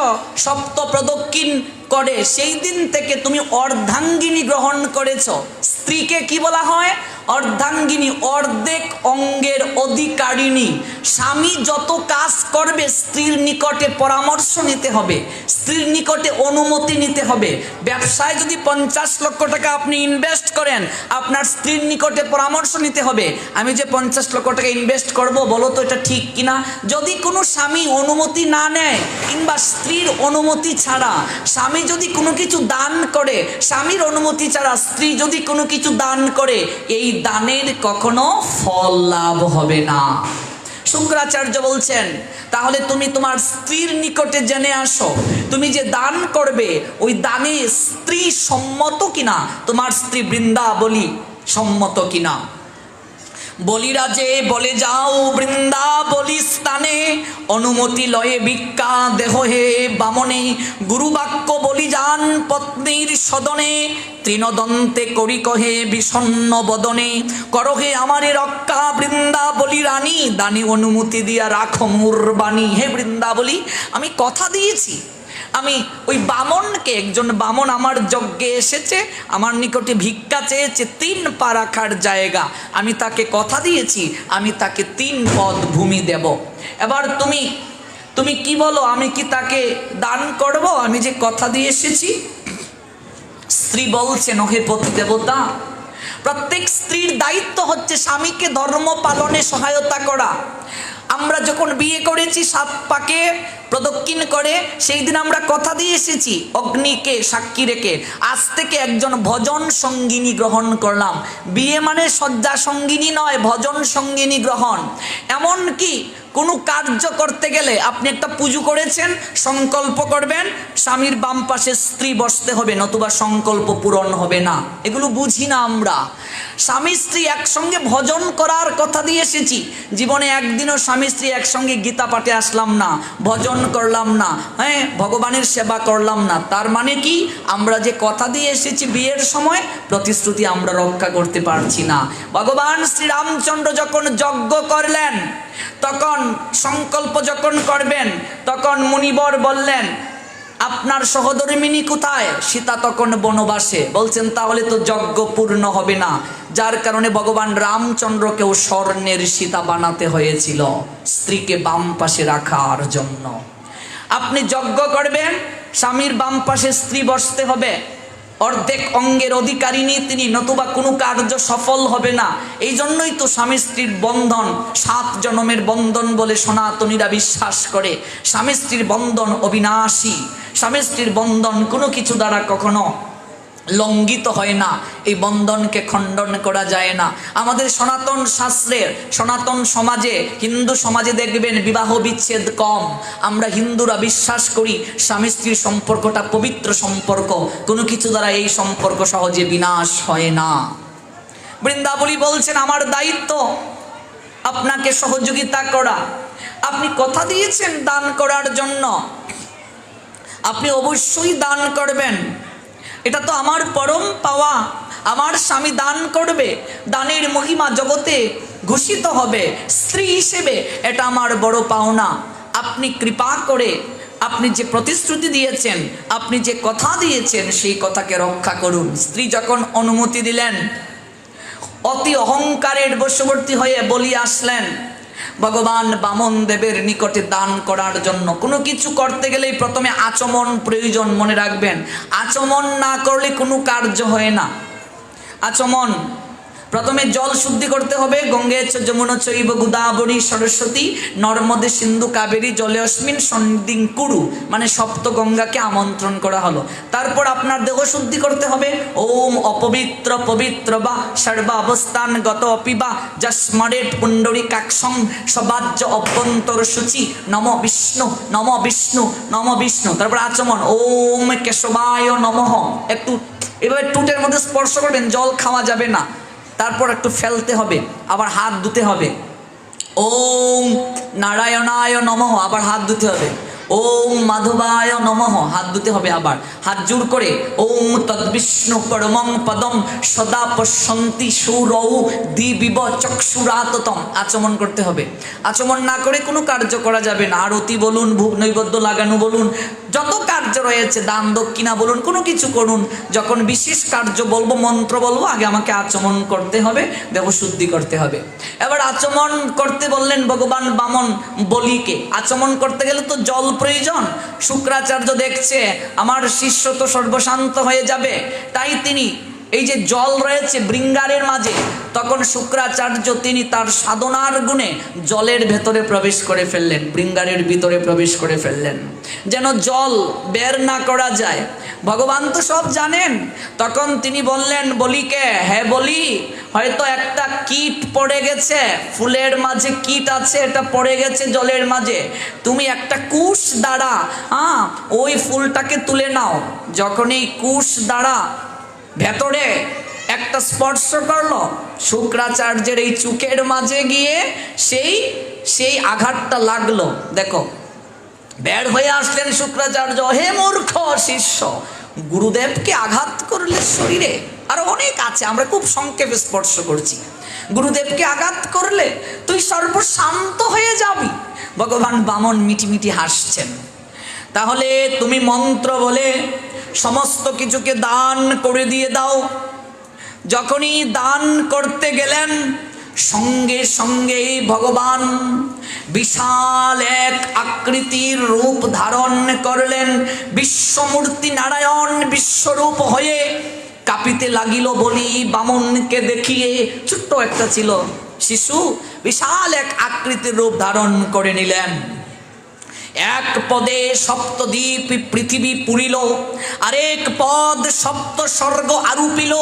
সপ্ত প্রদক্ষিণ করে সেই দিন থেকে তুমি অর্ধাঙ্গিনী গ্রহণ করেছ। স্ত্রীকে কি বলা হয়? অর্ধাঙ্গিনী, অর্ধেক অঙ্গের অধিকারিণী। স্বামী যত কাজ করবে স্ত্রীর নিকটে পরামর্শ নিতে হবে, স্ত্রীর নিকটে অনুমতি নিতে হবে। ব্যবসায় যদি 50 লক্ষ টাকা আপনি ইনভেস্ট করেন, আপনার স্ত্রীর নিকটে পরামর্শ নিতে হবে, আমি যে 50 লক্ষ টাকা ইনভেস্ট করব, বলো তো এটা ঠিক কিনা। যদি কোনো স্বামী অনুমতি না নেয় কিংবা স্ত্রীর অনুমতি ছাড়া স্বামী যদি কোনো কিছু দান করে, স্বামীর অনুমতি ছাড়া স্ত্রী যদি কোনো কিছু দান করে, এই দানের কখনো ফল লাভ হবে না। শুক্রাচার্য বলছেন, তাহলে তুমি তোমার স্ত্রীর নিকটে জেনে আসো, তুমি যে দান করবে ওই দানে স্ত্রী সম্মত কিনা, তোমার স্ত্রী বৃন্দাবলী সম্মত কিনা। বলিরাজে বলে যাও বৃন্দাবলী স্থানে, অনুমতি লয়ে ভিক্ষা দেহ হে বামনে, গুরুবাক্য বলি যান পত্নীর সদনে, তৃণদন্তে করি কহে বিষণ্ণ বদনে, করহে আমারে রক্ষা বৃন্দাবলী রানী, দানে অনুমতি দিয়া রাখো মোর বাণী। হে বৃন্দাবলী, আমি কথা দিয়েছি, আমি ওই বামনকে, একজন বামন আমার যজ্ঞে এসেছে, আমার নিকটে ভিক্ষা চেয়েছে 3 পা রাখার জায়গা, আমি তাকে কথা দিয়েছি আমি তাকে 3 পদ ভূমি দেব। এবার তুমি কি বলো, আমি কি তাকে দান করব আমি যে কথা দিয়ে এসেছি? স্ত্রী বলছেন, হে পতি দেবতা, প্রত্যেক স্ত্রীর দায়িত্ব হচ্ছে স্বামীকে ধর্ম পালনে সহায়তা করা। আমরা যখন বিয়ে করেছি 7 পাকে প্রদক্ষিণ করে, সেই দিন আমরা কথা দিয়ে এসেছি অগ্নিকে সাক্ষী রেখে, আজ থেকে একজন ভজন সঙ্গিনী গ্রহণ করলাম। বিয়ে মানে শয্যা সঙ্গিনী নয়, ভজন সঙ্গিনী গ্রহণ। এমন কি কোনো কার্য করতে গেলে আপনি একটা পুজো করেছেন, সংকল্প করবেন, স্বামীর বাম পাশে স্ত্রী বসতে হবে, নতুবা সংকল্প পূরণ হবে না। এগুলো বুঝি না আমরা। স্বামী স্ত্রী একসঙ্গে ভজন করার কথা দিয়ে এসেছি, জীবনে একদিনও স্বামী স্ত্রী একসঙ্গে গীতা পাঠে আসলাম না, ভজন করলাম না, হ্যাঁ, ভগবানের সেবা করলাম না। তার মানে কি, আমরা যে কথা দিয়ে এসেছি বিয়ের সময়, প্রতিশ্রুতি আমরা রক্ষা করতে পারছি না। ভগবান শ্রীরামচন্দ্র যখন যজ্ঞ করলেন, তখন সংকল্প যখন করবেন, তখন মুনিবর বললেন, আপনার সহধর্মিনী কোথায়? সীতা তখন বনবাসে। বলছেন, তাহলে তো যজ্ঞ পূর্ণ হবে না, যার কারণে ভগবান রামচন্দ্রকেও স্বর্ণের সীতা বানাতে হয়েছিল, স্ত্রীকে বাম পাশে রাখার জন্য। আপনি যজ্ঞ করবেন, স্বামীর বাম পাশে স্ত্রী বসতে হবে, অর্ধেক অঙ্গের অধিকারিণী তিনি, নতুবা কোনো কার্য সফল হবে না। এই জন্যই তো স্বামী স্ত্রীর বন্ধন 7 জন্মের বন্ধন বলে সনাতনীরা বিশ্বাস করে। স্বামী স্ত্রীর বন্ধন অবিনাশী, স্বামী স্ত্রীর বন্ধন কোনো কিছু দ্বারা কখনো লঙ্ঘিত হয় না, এই বন্ধনকে খণ্ডন করা যায় না। আমাদের সনাতন শাস্ত্রের, সনাতন সমাজে, হিন্দু সমাজে দেখবেন বিবাহ বিচ্ছেদ কম। আমরা হিন্দুরা বিশ্বাস করি স্বামী স্ত্রীর সম্পর্কটা পবিত্র সম্পর্ক, কোনো কিছু দ্বারা এই সম্পর্ক সহজে বিনাশ হয় না। বৃন্দাবলী বলছেন, আমার দায়িত্ব আপনাকে সহযোগিতা করা। আপনি কথা দিয়েছেন দান করার জন্য, আপনি অবশ্যই দান করবেন, এটা তো আমার পরম পাওয়া। আমার স্বামী দান করবে, দানের মহিমা জগতে ঘোষিত হবে, স্ত্রী হিসেবে এটা আমার বড় পাওনা। আপনি কৃপা করে আপনি যে প্রতিশ্রুতি দিয়েছেন, আপনি যে কথা দিয়েছেন, সেই কথাকে রক্ষা করুন। স্ত্রী যখন অনুমতি দিলেন, অতি অহংকারের বশবর্তী হয়ে বলি আসলেন ভগবান বামন দেবের নিকটে দান করার জন্য। কোনো কিছু করতে গেলেই প্রথমে আচমন প্রয়োজন, মনে রাখবেন। আচমন না করলে কোনো কার্য হয় না। আচমন, প্রথমে জল শুদ্ধি করতে হবে। গঙ্গে চ যমুনা চৈব গোদাবরী সরস্বতী নর্মদে সিন্ধু কাবেরী জলে অস্মিন সন্ধিং কুরু, মানে সপ্ত গঙ্গাকে আমন্ত্রণ করা হলো। তারপর আপনার দেহ শুদ্ধি করতে হবে। ওম অপবিত্র পবিত্র বা সর্বাবস্থান গত অপিবা যস্মরেট পুণ্ডরী কাক্ষং সবাজ্য অভ্যন্তর সূচি নম বিষ্ণু নম বিষ্ণু নম বিষ্ণু। তারপর আচমন ওম কেশবায় নমঃ। একটু এভাবে টুটের মধ্যে স্পর্শ করবেন, জল খাওয়া যাবে না। তারপর একটু ফেলতে হবে, আবার হাত ধুতে হবে। ওম নারায়ণায় নমঃ, আবার হাত ধুতে হবে। ওম মাধবায় নমঃ, হাত ধুতে হবে, আবার হাত জোড় করে ওম তদ্বিষ্ণু পরমং পদম সদা পশ্যন্তি সুরৌ দিবিব চক্ষুরাততম, আচমন করতে হবে। আচমন না করে কোনো কার্য করা যাবে না। আরতি বলুন, ভোগ নৈবেদ্য লাগানো বলুন, যত কার্য রয়েছে, দান দক্ষিণা বলুন, কোনো কিছু করুন। যখন বিশেষ কার্য বলবো, মন্ত্র বলবো, আগে আমাকে আচমন করতে হবে, দেহ শুদ্ধি করতে হবে। এবার আচমন করতে বললেন ভগবান বামন বলিকে। আচমন করতে গেলে তো জল প্রয়োজন। শুক্রাচার্য দেখছে আমার শিষ্য তো সর্বশান্ত হয়ে যাবে, তাই তিনি এই যে জল রয়েছে বৃঙ্গারের মাঝে, তখন শুক্রাচার্য তিনি তার সাধনার গুণে জলের ভেতরে প্রবেশ করে ফেললেন, বৃঙ্গারের ভিতরে প্রবেশ করে ফেললেন, যেন জল বের না করা যায়। ভগবান তো সব জানেন। তখন তিনি বললেন বলিকে, হ্যাঁ বলি, হয়তো একটা কীট পড়ে গেছে, ফুলের মাঝে কীট আছে, এটা পড়ে গেছে জলের মাঝে। তুমি একটা কুশ দ্বারা ওই ফুলটাকে তুলে নাও। যখন এই কুশ দ্বারা ভেতরে একটা স্পর্শ করলো, শুক্রাচার্যের এই চুকের মাঝে গিয়ে সেই আঘাতটা লাগলো। দেখো, বের হয়ে আসলেন শুক্রাচার্য। হে মূর্খ শিষ্য, গুরুদেবকে আঘাত করলে শরীরে, আরো অনেক আছে, আমরা খুব সংক্ষেপে স্পর্শ করছি। গুরুদেবকে আঘাত করলে তুই সর্বশান্ত হয়ে যাবি। ভগবান বামন মিটি মিটি হাসছেন। তাহলে তুমি মন্ত্র বলে সমস্ত কিছুকে দান করে দিয়ে দাও। যখনই দান করতে গেলেন, সঙ্গে সঙ্গে ভগবান বিশাল এক আকৃতির রূপ ধারণ করলেন। বিশ্বমূর্তি নারায়ণ বিশ্বরূপ হয়ে কাঁপিতে লাগিল বলি বামনকে দেখিয়ে। ছোট্ট একটা ছিল শিশু, বিশাল এক আকৃতির রূপ ধারণ করে নিলেন। এক পদে সপ্তদ্বীপ পৃথিবী পুরিল, আরেক পদ সপ্ত স্বর্গ আরূপিল।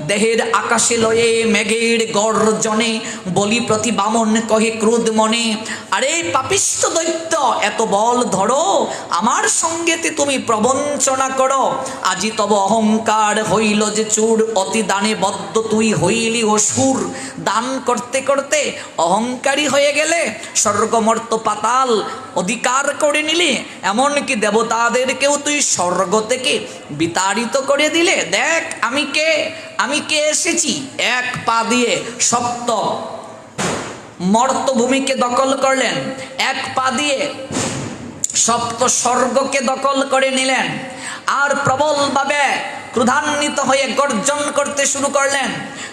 দেহের আকাশে লয়ে মেঘের গর্জনে বলি প্রতি বামন কহে ক্রোধ মনে, আরে পাপিষ্ঠ দৈত্য, এত বল ধরো, আমার সঙ্গেতে তুমি প্রবঞ্চনা করো। আজি তব অহংকার হইল যে চূর, অতি দানে বদ্ধ তুই হইলি অসুর। দান করতে করতে অহংকারী হয়ে গেলে, স্বর্গমর্ত পাতাল অধিকার করে নিলে, এমনকি দেবতাদেরকেও তুই স্বর্গ থেকে বিতাড়িত করে দিলে। দেখ আমি কে এসেছি। এক পা দিয়ে সপ্ত মর্তভূমিকে দখল করলেন, এক পা দিয়ে সপ্ত স্বর্গকে দখল করে নিলেন, আর প্রবলভাবে ক্রোধান্বিত হয়ে গর্জন করতে শুরু করলেন।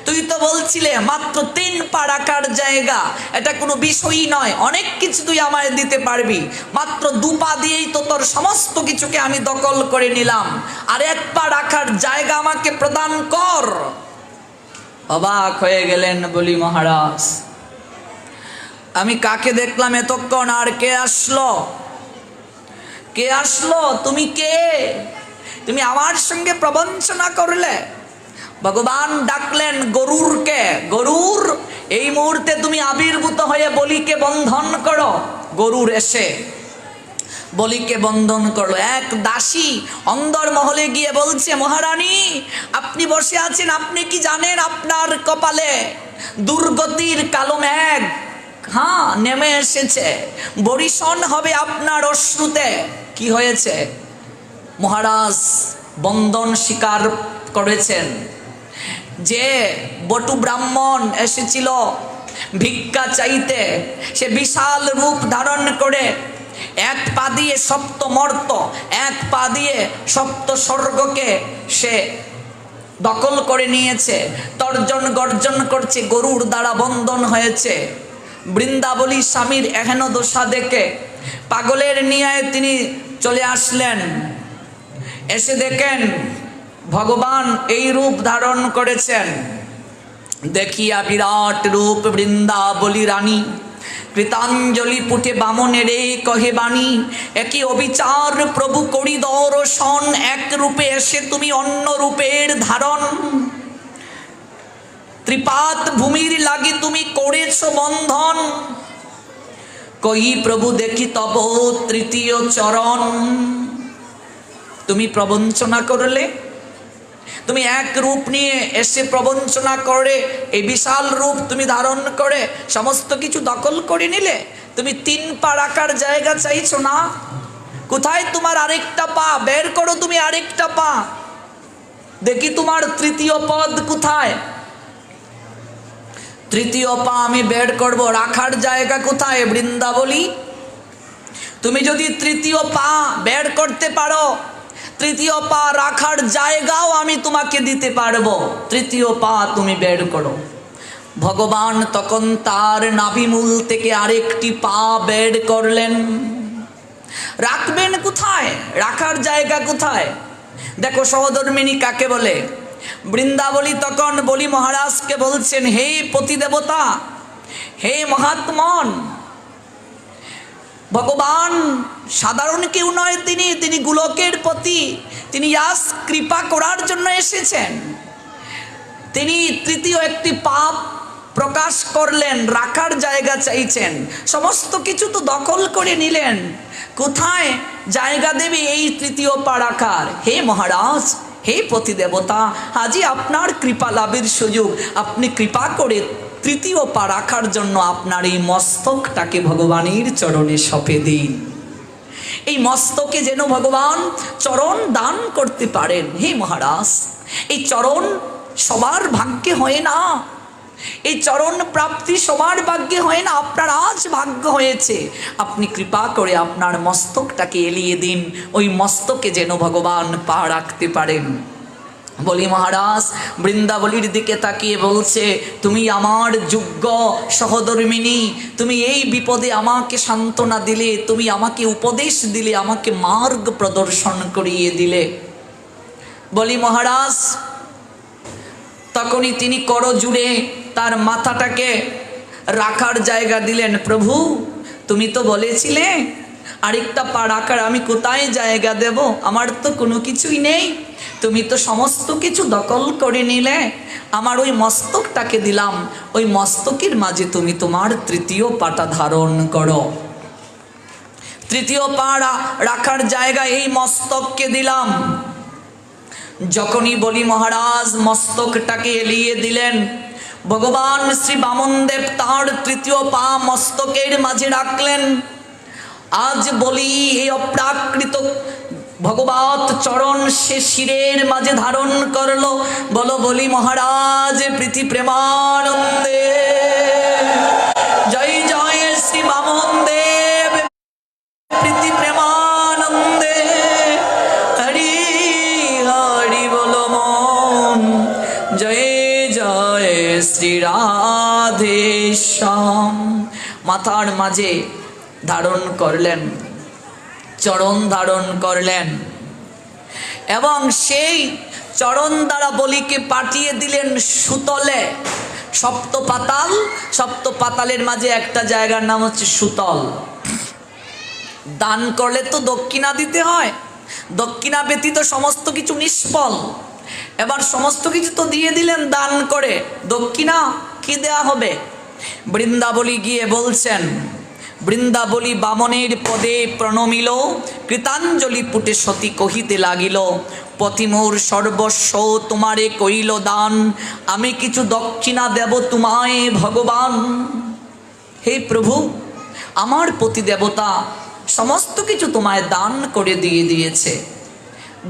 তুই তো বলছিলে মাত্র 3 পা রাখার জায়গা, এটা কোনো বিষয়ই নয়, অনেক কিছু তুই আমায় দিতে পারবি। মাত্র 2 পা দিয়েই তো তোর সমস্ত কিছুকে আমি দখল করে নিলাম, আর 1 পা রাখার জায়গা আমাকে প্রদান কর। অবাক হয়ে গেলেন বলি মহারাজ, আমি কাকে দেখলাম এতক্ষণ, আর কে আসলো? কে আসলো? তুমি কে? তুমি আমার সঙ্গে প্রবঞ্চনা করলে। ভগবান ডাকলেন গরুরকে, গরুর এই মুহূর্তে তুমি আবির্ভূত হয়ে বলিকে বন্ধন করো। গরুর এসে বলিকে বন্ধন করলো। এক দাসী অন্দর মহলে গিয়ে বলছে, মহারানী আপনি বসে আছেন, আপনি কি জানেন আপনার কপালে দুর্গতির কালো মেঘ নেমে এসেছে, বরিশন হবে আপনার অশ্রুতে। কি হয়েছে? মহারাজ বন্ধন স্বীকার করেছেন যে বটু ব্রাহ্মণ এসেছিল ভিক্ষা চাইতে। সে বিশাল রূপ ধারণ করে এক পা দিয়ে সপ্ত মর্ত, এক পা দিয়ে সপ্ত স্বর্গকে সে দখল করে নিয়েছে, তর্জন গর্জন করছে, গরুর দ্বারা বন্ধন হয়েছে। বৃন্দাবলী স্বামীর এহেন দশা দেখে পাগলের নিয়ে তিনি চলে আসলেন। এসে দেখেন ভগবান এই রূপ ধারণ করেছেন। দেখিয়া বিরাট রূপ বৃন্দাবলী রানী, কৃতাঞ্জলি পুটে বামনেরে কহে বাণী, একই অবিচার প্রভু করি দর্শন, এক রূপে এসে তুমি অন্য রূপের ধারণ। ত্রিপাত ভূমির লাগি তুমি করেছ বন্ধন, কই প্রভু দেখি তব তৃতীয় চরণ। তুমি প্রবঞ্চনা করলে, তুমি এক রূপ নিয়ে এসে প্রবঞ্চনা করে, এই বিশাল রূপ তুমি ধারণ করে সমস্ত কিছু দখল করে নিলে। তুমি 3 পা রাখার জায়গা চাইছো না, কোথায় তোমার আরেকটা পা? বের করো তুমি আরেকটা পা, দেখি তোমার তৃতীয় পদ কোথায়। তৃতীয় পা আমি বের করব, রাখার জায়গা কোথায়? বৃন্দাবলী। তুমি যদি তৃতীয় পা বের করতে পারো, তৃতীয় পা রাখার জায়গাও আমি তোমাকে দিতে পারবো। তৃতীয় পা তুমি বের করো। ভগবান তখন তার নাভিমূল থেকে আরেকটি পা বের করলেন। রাখবেন কোথায়? রাখার জায়গা কোথায়? দেখো সহধর্মিনী কাকে বলে। বৃন্দাবলী তখন বলি মহারাজকে বলছেন, হে পতিদেবতা, হে মহাত্মন, ভগবান সাধারণ কেউ নয়, তিনি গোলকের পতি, তিনি আজ কৃপা করার জন্য এসেছেন। তিনি তৃতীয় একটি পাপ প্রকাশ করলেন, রাখার জায়গা চাইছেন। সমস্ত কিছু তো দখল করে নিলেন, কোথায় জায়গা দেবে এই তৃতীয় পা রাখার? হে মহারাজ, হে পতিদেবতা, আজই আপনার কৃপা লাভের সুযোগ। আপনি কৃপা করে তৃতীয় পা রাখার জন্য আপনার এই মস্তকটাকে ভগবানের চরণে সঁপে দিন। এই মস্তকে যেন ভগবান চরণ দান করতে পারেন। হে মহারাজ, এই চরণ সবার ভাগ্যে হয় না, এই চরণ প্রাপ্তি সবার ভাগ্যে হয় না, আপনার আজ ভাগ্য হয়েছে। আপনি কৃপা করে আপনার মস্তকটাকে এলিয়ে দিন, ওই মস্তকে যেন ভগবান পা রাখতে পারেন। বলি মহারাজ বৃন্দাবলীর দিকে তাকিয়ে বলছে, তুমি আমার যোগ্য সহধর্মিনী, তুমি এই বিপদে আমাকে সান্ত্বনা দিলে, তুমি আমাকে উপদেশ দিলে, আমাকে মার্গ প্রদর্শন করিয়ে দিলে। বলি মহারাজ তখনই তিনি করজুড়ে তার মাথাটাকে রাখার জায়গা দিলেন। প্রভু, তুমি তো বলেছিলে আরেকটা পা রাখার, আমি কোথায় জায়গা দেব? আমার তো কোনো কিছুই নেই, তুমি তো সমস্ত কিছু দখল করে নিলে। আমার ওই মস্তকটাকে দিলাম, ওই মস্তকের মাঝে তুমি তোমার তৃতীয় পাটা ধারণ করো। তৃতীয় পা রাখার জায়গা এই মস্তককে দিলাম। যখনই বলি মহারাজ মস্তকটাকে এলিয়ে দিলেন, ভগবান শ্রী বামনদেব তাঁর তৃতীয় পা মস্তকের মাঝে রাখলেন। আজ বলি এই অপ্রাকৃত ভগবত চরণ সে শিরের মাঝে ধারণ করলো। বলো বলি মহারাজ প্রীতি প্রেমানন্দে জয় জয় শ্রী বামনদেব, প্রীতি প্রেমানন্দে হরি হরি বলো মন, জয় জয় শ্রী রাধেশ্যাম। মাথার মাঝে ধারণ করলেন, চরণ ধারণ করলেন এবং সেই চরণ দ্বারা বলিকে পাঠিয়ে দিলেন সুতলে। সপ্তপাতাল, সপ্তপাতালের মাঝে একটা জায়গার নাম হচ্ছে সুতল। দান করলে তো দক্ষিণা দিতে হয়, দক্ষিণা ব্যতীত সমস্ত কিছু নিষ্ফল। এবার সমস্ত কিছু তো দিয়ে দিলেন দান করে, দক্ষিণা কি দেয়া হবে? বৃন্দাবলী গিয়ে বলছেন, বৃন্দাবলী বামনের পদে প্রণমিল, কৃতাঞ্জলি পুটে সতী কহিতে লাগিল, পতিমোর সর্বস্ব তোমারে কইল দান, আমি কিছু দক্ষিণা দেব তোমায় ভগবান। হে প্রভু, আমার পতি দেবতা সমস্ত কিছু তোমায় দান করে দিয়ে দিয়েছে।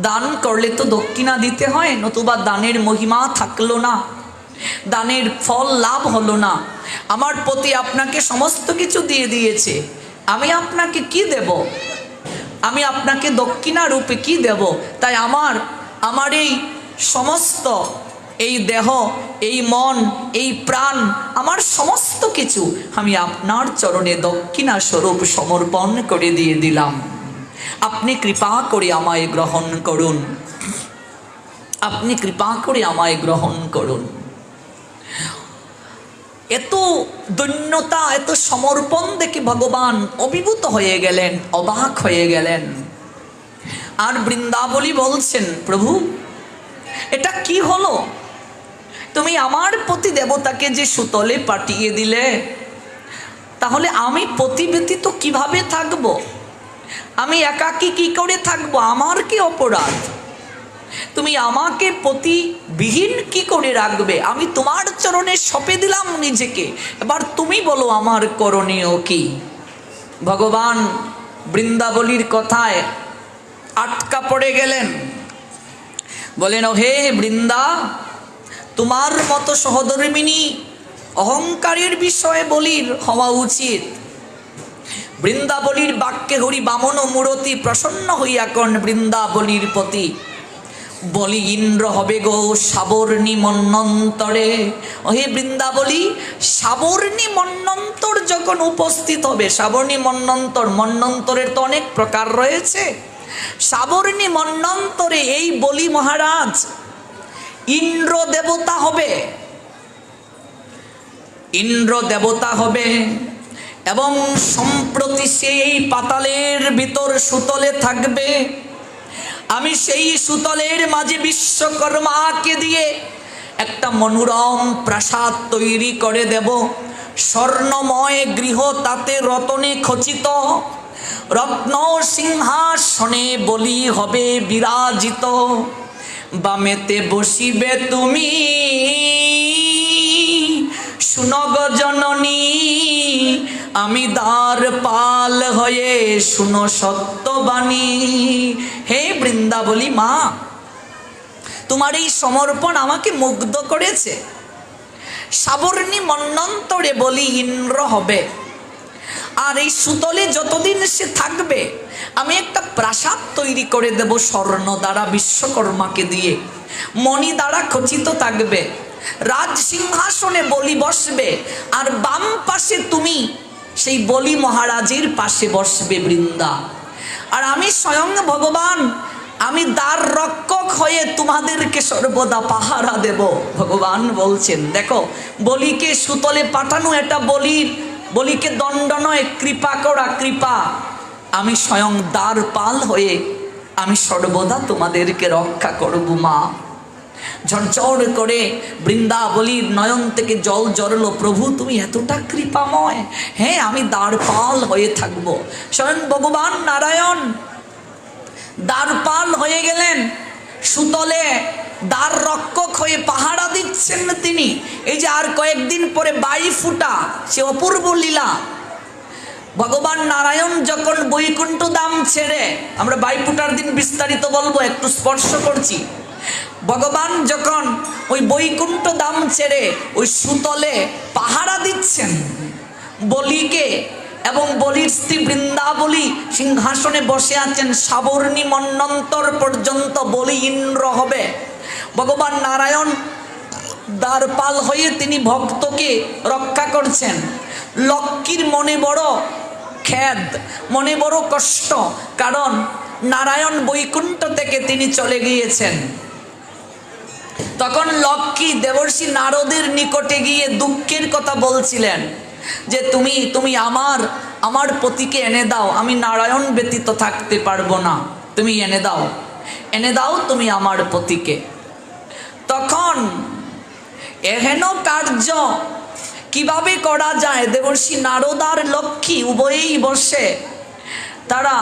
দান করলে তো দক্ষিণা দিতে হয়, নতুবা দানের মহিমা থাকলো না, দানের ফল লাভ হলো না। আমার পতি আপনাকে সমস্ত কিছু দিয়ে দিয়েছে, আমি আপনাকে কি দেব? আমি আপনাকে দক্ষিণা রূপে কি দেব? তাই আমার এই সমস্ত এই দেহ, এই মন, এই প্রাণ, আমার সমস্ত কিছু আমি আপনার চরণে দক্ষিণা স্বরূপ সমর্পণ করে দিয়ে দিলাম। আপনি কৃপা করে আমায় গ্রহণ করুন, আপনি কৃপা করে আমায় গ্রহণ করুন। এত দৈন্যতা, এত সমর্পণ দেখে ভগবান অভিভূত হয়ে গেলেন, অবাক হয়ে গেলেন। আর বৃন্দাবলী বলছেন, প্রভু এটা কি হলো? তুমি আমার পতি দেবতাকে যে সুতলে পাঠিয়ে দিলে, তাহলে আমি পতি ব্যতীত কিভাবে থাকবো? আমি একাকী কি করে থাকবো? আমার কি অপরাধ? তুমি আমাকে পতিবিহীন কি করে রাখবে? আমি তোমার চরণে সঁপে দিলাম নিজেকে, এবার তুমি বলো আমার করণীয় কি? ভগবান বৃন্দাবলীর কথায় আটকা পড়ে গেলেন। বলেন, ও হে বৃন্দা, তোমার মতো সহধর্মিনী অহংকারের বিষয়ে বলির হওয়া উচিত। বৃন্দাবলীর বাক্যে হরি বামন মূরতি প্রসন্ন হইয়া কন বৃন্দাবলীর প্রতি। বলি ইন্দ্র হবে গো সাবর্ণী মন্বন্তরে। হে বৃন্দাবলী, সাবর্ণী মন্বন্তর যখন উপস্থিত হবে, সাবর্ণী মন্বন্তর, মন্বন্তরের তো অনেক প্রকার রয়েছে। সাবর্ণী মন্বন্তরে এই বলি মহারাজ ইন্দ্র দেবতা হবে, ইন্দ্র দেবতা হবে, এবং সম্প্রতি সেই পাতালের ভিতর সুতলে থাকবে। আমি সেই সুতলের মাঝে বিশ্বকর্মাকে দিয়ে একটা মনোরম প্রাসাদ তৈরি করে দেব। স্বর্ণময় গৃহ, তাতে রতনে খচিত, রত্ন সিংহাসনে বলি হবে বিরাজিত। বামেতে বসিবে তুমি, শুনগ জননী, আমি দ্বার পাল হয়ে শুনো সত্যবাণী। হে বৃন্দাবলী মা, তোমার এই সমর্পণ আমাকে মুগ্ধ করেছে। সাবর্ণী মন্বন্তরে বলি ইন্দ্র হবে, আর এই সুতলে যতদিন সে থাকবে আমি একটা প্রাসাদ তৈরি করে দেব স্বর্ণ দ্বারা, বিশ্বকর্মাকে দিয়ে, মণি দ্বারা খচিত থাকবে। রাজ সিংহাসনে বলি বসবে, আর বাম পাশে তুমি সেই বলি মহারাজের পাশে বসবে বৃন্দা। আর আমি স্বয়ং ভগবান, আমি দ্বার রক্ষক হয়ে তোমাদেরকে সর্বদা পাহারা দেব। ভগবান বলছেন, দেখো বলিকে সুতলে পাঠানো এটা বলিকে দণ্ড নয়, কৃপা করা, কৃপা। আমি স্বয়ং দ্বারপাল হয়ে আমি সর্বদা তোমাদেরকে রক্ষা করব মা। ঝরঝর করে বৃন্দাবলীর নয়ন থেকে জল জড়লো, প্রভু তুমি এতটা কৃপাময়। হ্যাঁ, আমি দ্বারপাল হয়ে থাকবো। স্বয়ং ভগবান নারায়ণ দ্বারপাল হয়ে গেলেন, সুতলে দ্বার রক্ষক হয়ে পাহারা দিচ্ছেন তিনি। এই যে আর কয়েকদিন পরে 22 ফুটা, সে অপূর্ব লীলা। ভগবান নারায়ণ যখন বৈকুণ্ঠ ধাম ছেড়ে, আমরা 22 ফুটার দিন বিস্তারিত বলবো, একটু স্পর্শ করছি। ভগবান যখন ওই বৈকুণ্ঠ ধাম ছেড়ে ওই সুতলে পাহারা দিচ্ছেন বলিকে, এবং বলির স্ত্রী বৃন্দাবলী সিংহাসনে বসে আছেন, সাবর্ণী মন্বন্তর পর্যন্ত বলি ইন্দ্র হবে। ভগবান নারায়ণ দ্বারপাল হয়ে তিনি ভক্তকে রক্ষা করছেন। লক্ষ্মীর মনে বড় খেদ, মনে বড় কষ্ট, কারণ নারায়ণ বৈকুণ্ঠ থেকে তিনি চলে গিয়েছেন। তখন লক্ষ্মী দেবর্ষি নারদের নিকটে গিয়ে দুঃখের কথা বলছিলেন যে তুমি আমার পতিকে এনে দাও, আমি নারায়ণ ব্যতীত থাকতে পারবো না, তুমি এনে দাও তুমি আমার পতিকে। তখন এহেন কার্য কিভাবে করা যায়, দেবর্ষি নারদ আর লক্ষ্মী উভয়েই বসে তারা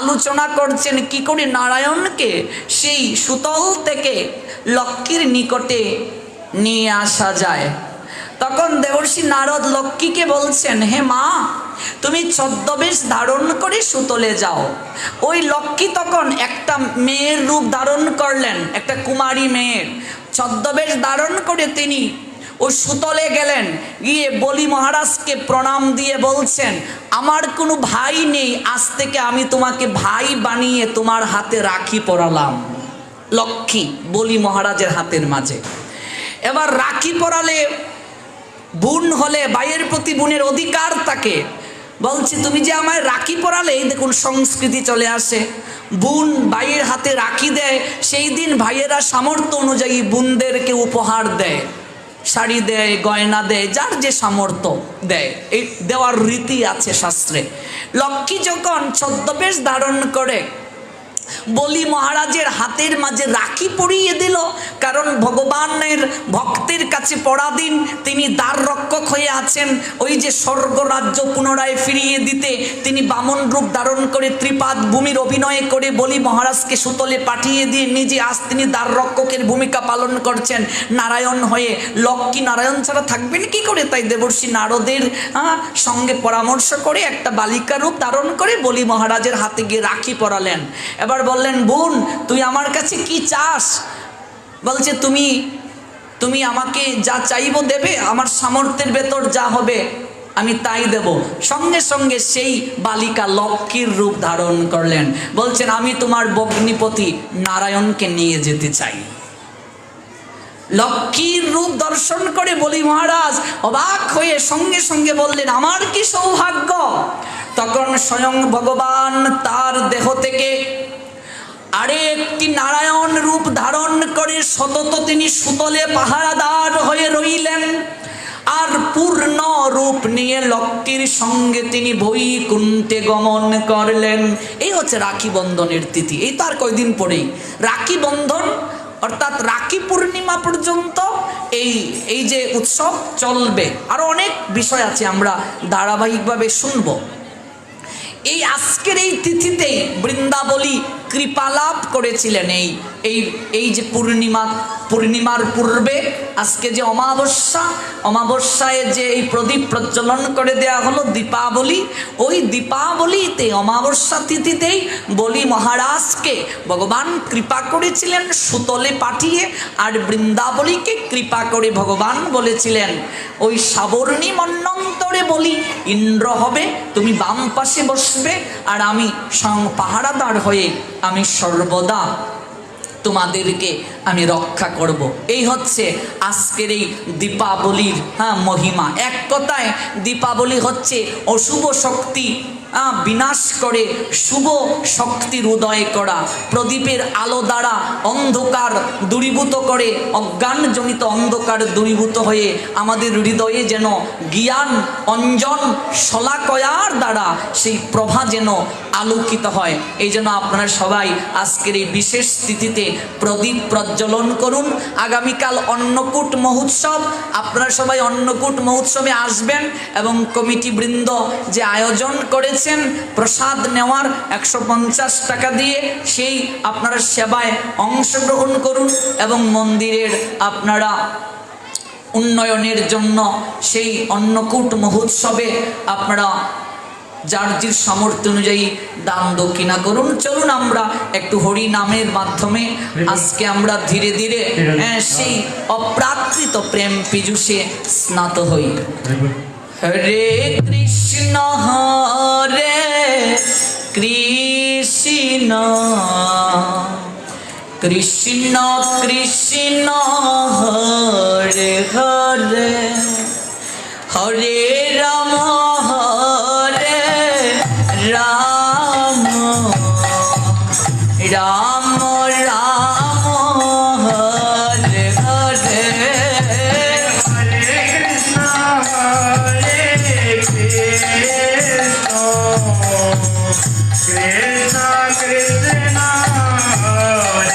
আলোচনা করছেন কি করে নারায়ণকে সেই সুতল থেকে লক্ষ্মীর নিকটে নিয়ে আসা যায়। তখন দেবর্ষি নারদ লক্ষ্মীকে বলছেন, হে মা, তুমি ছদ্মবেশ ধারণ করে সুতলে যাও। ওই লক্ষ্মী তখন একটা মেয়ের রূপ ধারণ করলেন, একটা কুমারী মেয়ের ছদ্মবেশ ধারণ করে তিনি ওই সুতলে গেলেন, গিয়ে বলি মহারাজকে প্রণাম দিয়ে বলছেন, আমার কোনো ভাই নেই, আজ থেকে আমি তোমাকে ভাই বানিয়ে তোমার হাতে রাখি পরালাম। লক্ষ্মী বলি মহারাজের হাতের মাঝে। এবার রাখি পরালে বোন হলে ভাইয়ের প্রতি বোনের অধিকার থাকে। বলছে তুমি যে আমায় রাখি পরালে, এই দেখুন সংস্কৃতি চলে আসে, বোন ভাইয়ের হাতে রাখি দেয়, সেই দিন ভাইয়েরা সামর্থ্য অনুযায়ী বোনদেরকে উপহার দেয়, শাড়ি দেয়, গয়না দেয়, যার যে সামর্থ্য দেয়, এই দেওয়ার রীতি আছে শাস্ত্রে। লক্ষ্মী যখন ছদ্মবেশ ধারণ করে বলি মহারাজের হাতের মাঝে রাখি পরিয়ে দিল, কারণ ভগবানের ভক্তের কাছে পরাধীন, তিনি দ্বার রক্ষক হয়ে আছেন। ওই যে স্বর্গ রাজ্য পুনরায় ফিরিয়ে দিতে তিনি বামন রূপ ধারণ করে ত্রিপাদ ভূমির অভিনয় করে বলি মহারাজকে সুতলে পাঠিয়ে দিয়ে নিজে আজ তিনি দ্বার রক্ষকের ভূমিকা পালন করছেন নারায়ণ হয়ে। লক্ষ্মী নারায়ণ ছাড়া থাকবেন কি করে? তাই দেবর্ষি নারদের সঙ্গে পরামর্শ করে একটা বালিকা রূপ ধারণ করে বলি মহারাজের হাতে গিয়ে রাখি পরালেন। এবার বললেন, বোন তুই আমার কাছে কি চাস? বলছে, তুমি আমাকে যা চাইবো দেবে, আমার সামর্থ্যের ভেতর যা হবে আমি তাই দেব। সঙ্গে সঙ্গে সেই বালিকা লক্ষ্মীর রূপ ধারণ করলেন, বলছেন আমি তোমার ভগ্নিপতি নারায়ণকে নিয়ে যেতে চাই। লক্ষ্মীর রূপ দর্শন করে বলি মহারাজ অবাক হয়ে সঙ্গে সঙ্গে বললেন, আমার কি সৌভাগ্য। তখন স্বয়ং ভগবান তার দেহ থেকে আরেকটি নারায়ণ রূপ ধারণ করে সতত তিনি সুতলে পাহারাদার হয়ে রইলেন, আর পূর্ণ রূপ নিয়ে লক্ষ্মীর সঙ্গে তিনি বৈকুণ্ঠে গমন করলেন। এই হচ্ছে রাখি বন্ধনের তিথি। এই তার কয়দিন পরেই রাখি বন্ধন, অর্থাৎ রাখি পূর্ণিমা পর্যন্ত এই যে উৎসব চলবে। আরো অনেক বিষয় আছে, আমরা ধারাবাহিকভাবে শুনবো। এই আজকের এই তিথিতেই বৃন্দাবলী কৃপালাভ করেছিলেন। এই যে পূর্ণিমার পূর্বে আজকে যে অমাবস্যায় যে এই প্রদীপ প্রজ্বলন করে দেয়া হলো দীপাবলি, ওই দীপাবলিতে অমাবস্যা তিথিতেই বলি মহারাজকে ভগবান কৃপা করেছিলেন সুতলে পাঠিয়ে, আর বৃন্দাবলীকে কৃপা করে ভগবান বলেছিলেন ওই সাবর্ণী মন্বন্তরে বলি ইন্দ্র হবে, তুমি বাম পাশে বসবে, আর আমি পাহারাদার হয়ে আমি সর্বদা তোমাদেরকে আমি রক্ষা করব। এই হচ্ছে আজকের এই দীপাবলির মহিমা। এক কথায় দীপাবলি হচ্ছে অশুভ শক্তি বিনাশ করে শুভ শক্তির উদয় করা। প্রদীপের আলো দ্বারা অন্ধকার দূরীভূত করে, অজ্ঞানজনিত অন্ধকার দূরীভূত হয়ে আমাদের হৃদয়ে যেন জ্ঞান অঞ্জন শলাকয়ার দ্বারা সেই প্রভা যেন আলোকিত হয়। এই জন্য আপনারা সবাই আজকের এই বিশেষ তিথিতে প্রদীপ প্রজ্বলন করুন। আগামীকাল অন্নকূট মহোৎসব, আপনারা সবাই অন্নকূট মহোৎসবে আসবেন এবং কমিটি বৃন্দ যে আয়োজন করেছে প্রসাদ নেওয়ার 150 টাকা দিয়ে সেই আপনারা সেবায় অংশগ্রহণ করুন এবং মন্দিরের আপনারা উন্নয়নের জন্য সেই অন্নকূট মহোৎসবে আপনারা যার যার সামর্থ্য অনুযায়ী দান দক্ষিণা করুন। চলুন আমরা একটু হরি নামের মাধ্যমে আজকে আমরা ধীরে ধীরে সেই অপ্রাকৃত প্রেম পীযুষে স্নাত হই। হরে কৃষ্ণ কৃষ্ণ কৃষ্ণ কৃষ্ণ হরে হরে, হরে Ram Ram Ram Ram Hare Hare, Hare Krishna, Hare Krishna, Krishna Krishna, Hare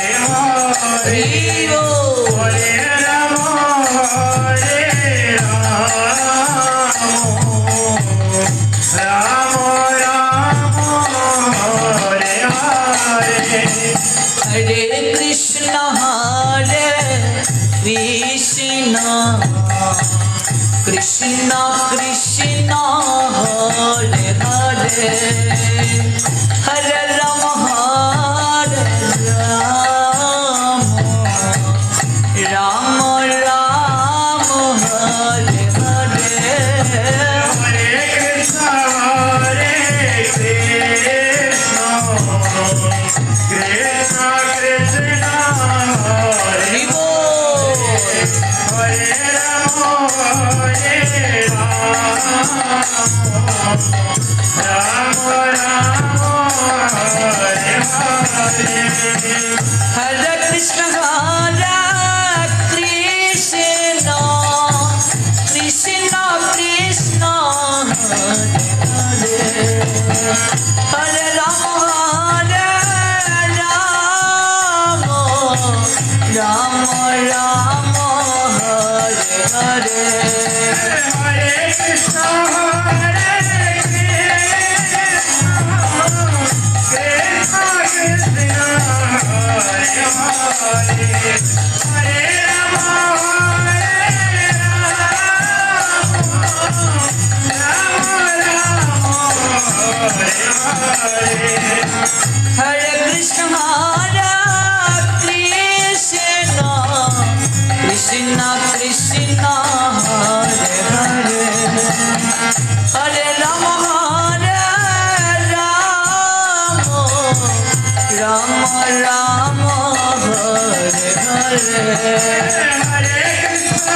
Hare, Hare Rama, Hare Rama, Rama Rama, Hare Hare. হরে কৃষ্ণ কৃষ্ণ কৃষ্ণ কৃষ্ণ হরে হরে, হরে Ram Ram Ram Ram Hare Krishna Krishna Krishna Hare Hare Rama Rama Rama Hare Hare Hare Krishna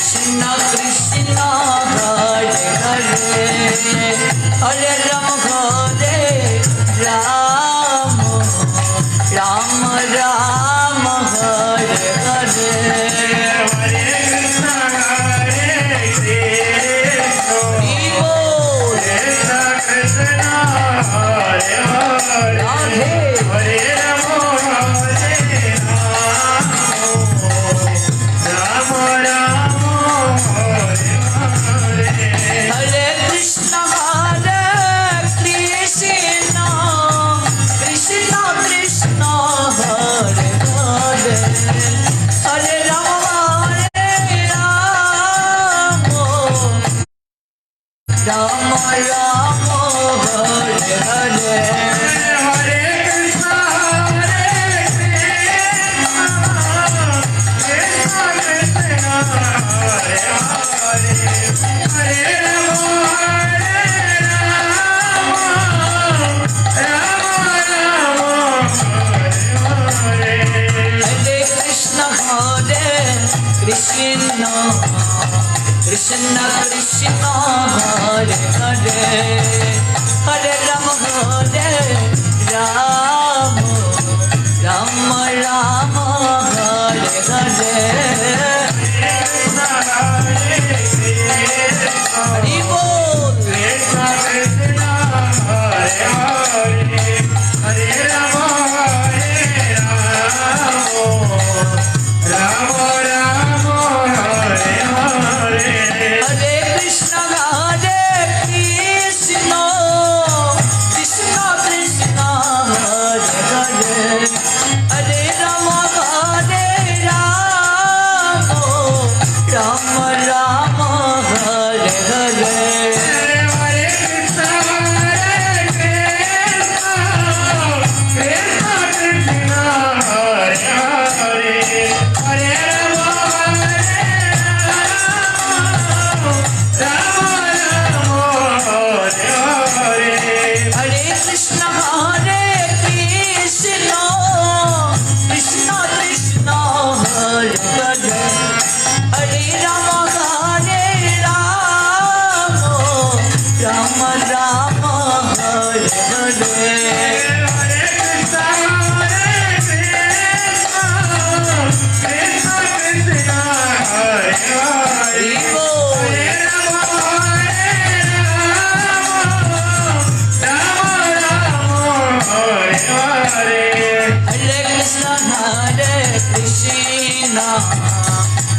Krishna Krishna Hare Hare Hare Rama Rama Rama Hare Hare Hare Krishna Krishna Krishna Hare Hare Hare Rama Rama Rama Hare Hare Rama Rama Hare Hare Krishna Krishna Hare Hare Hare Rama Rama Rama Hare Hare Hari Bol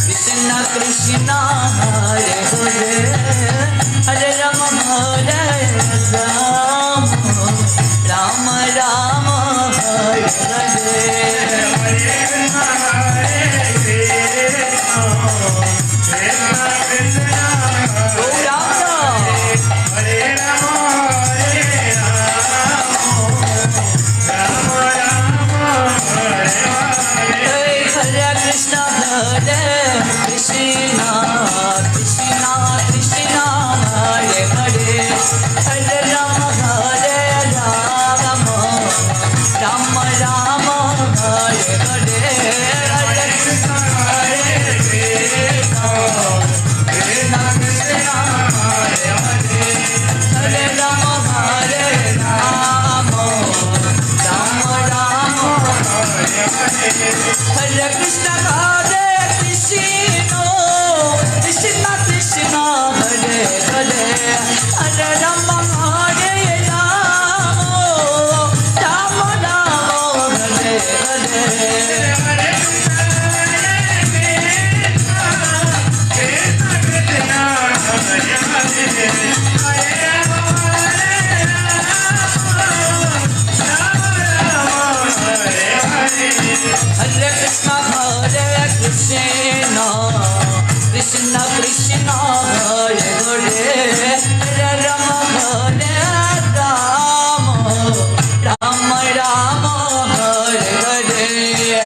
Krishna Krishna Hare Hare Hare Rama Rama Rama Hare Hare Gauranga Hare Krishna Krishna Krishna Hare Hare Hare Rama Hare Rama Rama Rama Hare Hare Hare Krishna Hare Krishna Krishna Krishna Hare Hare Hare Rama Hare Rama Rama Rama Hare Hare Hare Krishna Hare Krishna Krishna Krishna Hare Hare Hare Rama Hare Rama Rama Rama Hare Hare Hare Krishna Hare Krishna Krishna Krishna Hare Hare Hare Rama Hare Rama Rama Rama Hare Hare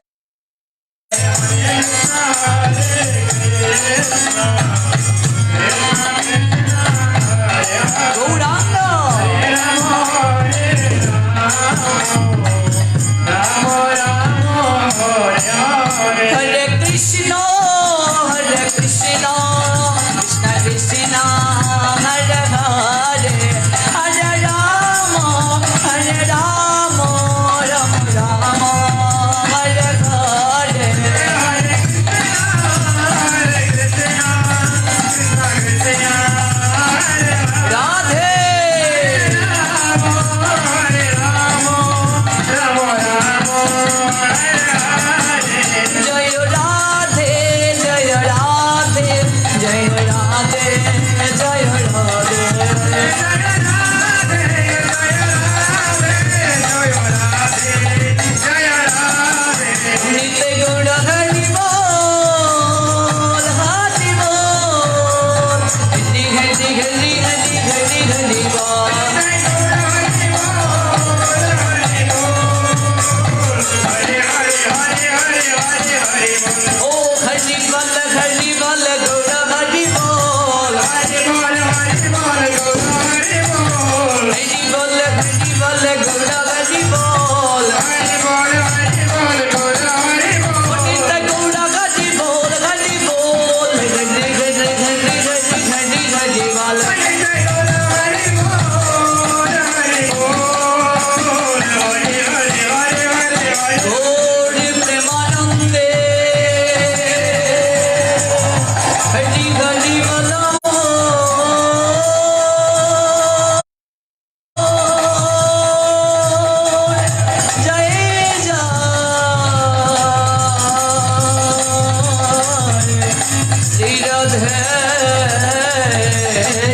Gauranga Hare Krishna Krishna Krishna Hare Hare Hare Rama Rama Rama Hare Hare Radhe Jai Radhe Jai Radhe Jai Radhe Jai Radhe Nitya Gaura Hari Bol Hari Bol Hari Hari Hari Hari Hari Bol Oh Hari Bol Gaura Hari Bol Hari Bol Gaura Hari Bol Nitya Gaura Hari Bol Hari Bol Hari Hari Hari Hari Bol Gauri Premanande Hari Hari Bolo Jai Jai Sri Radhe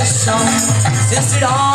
Sham Sri Ram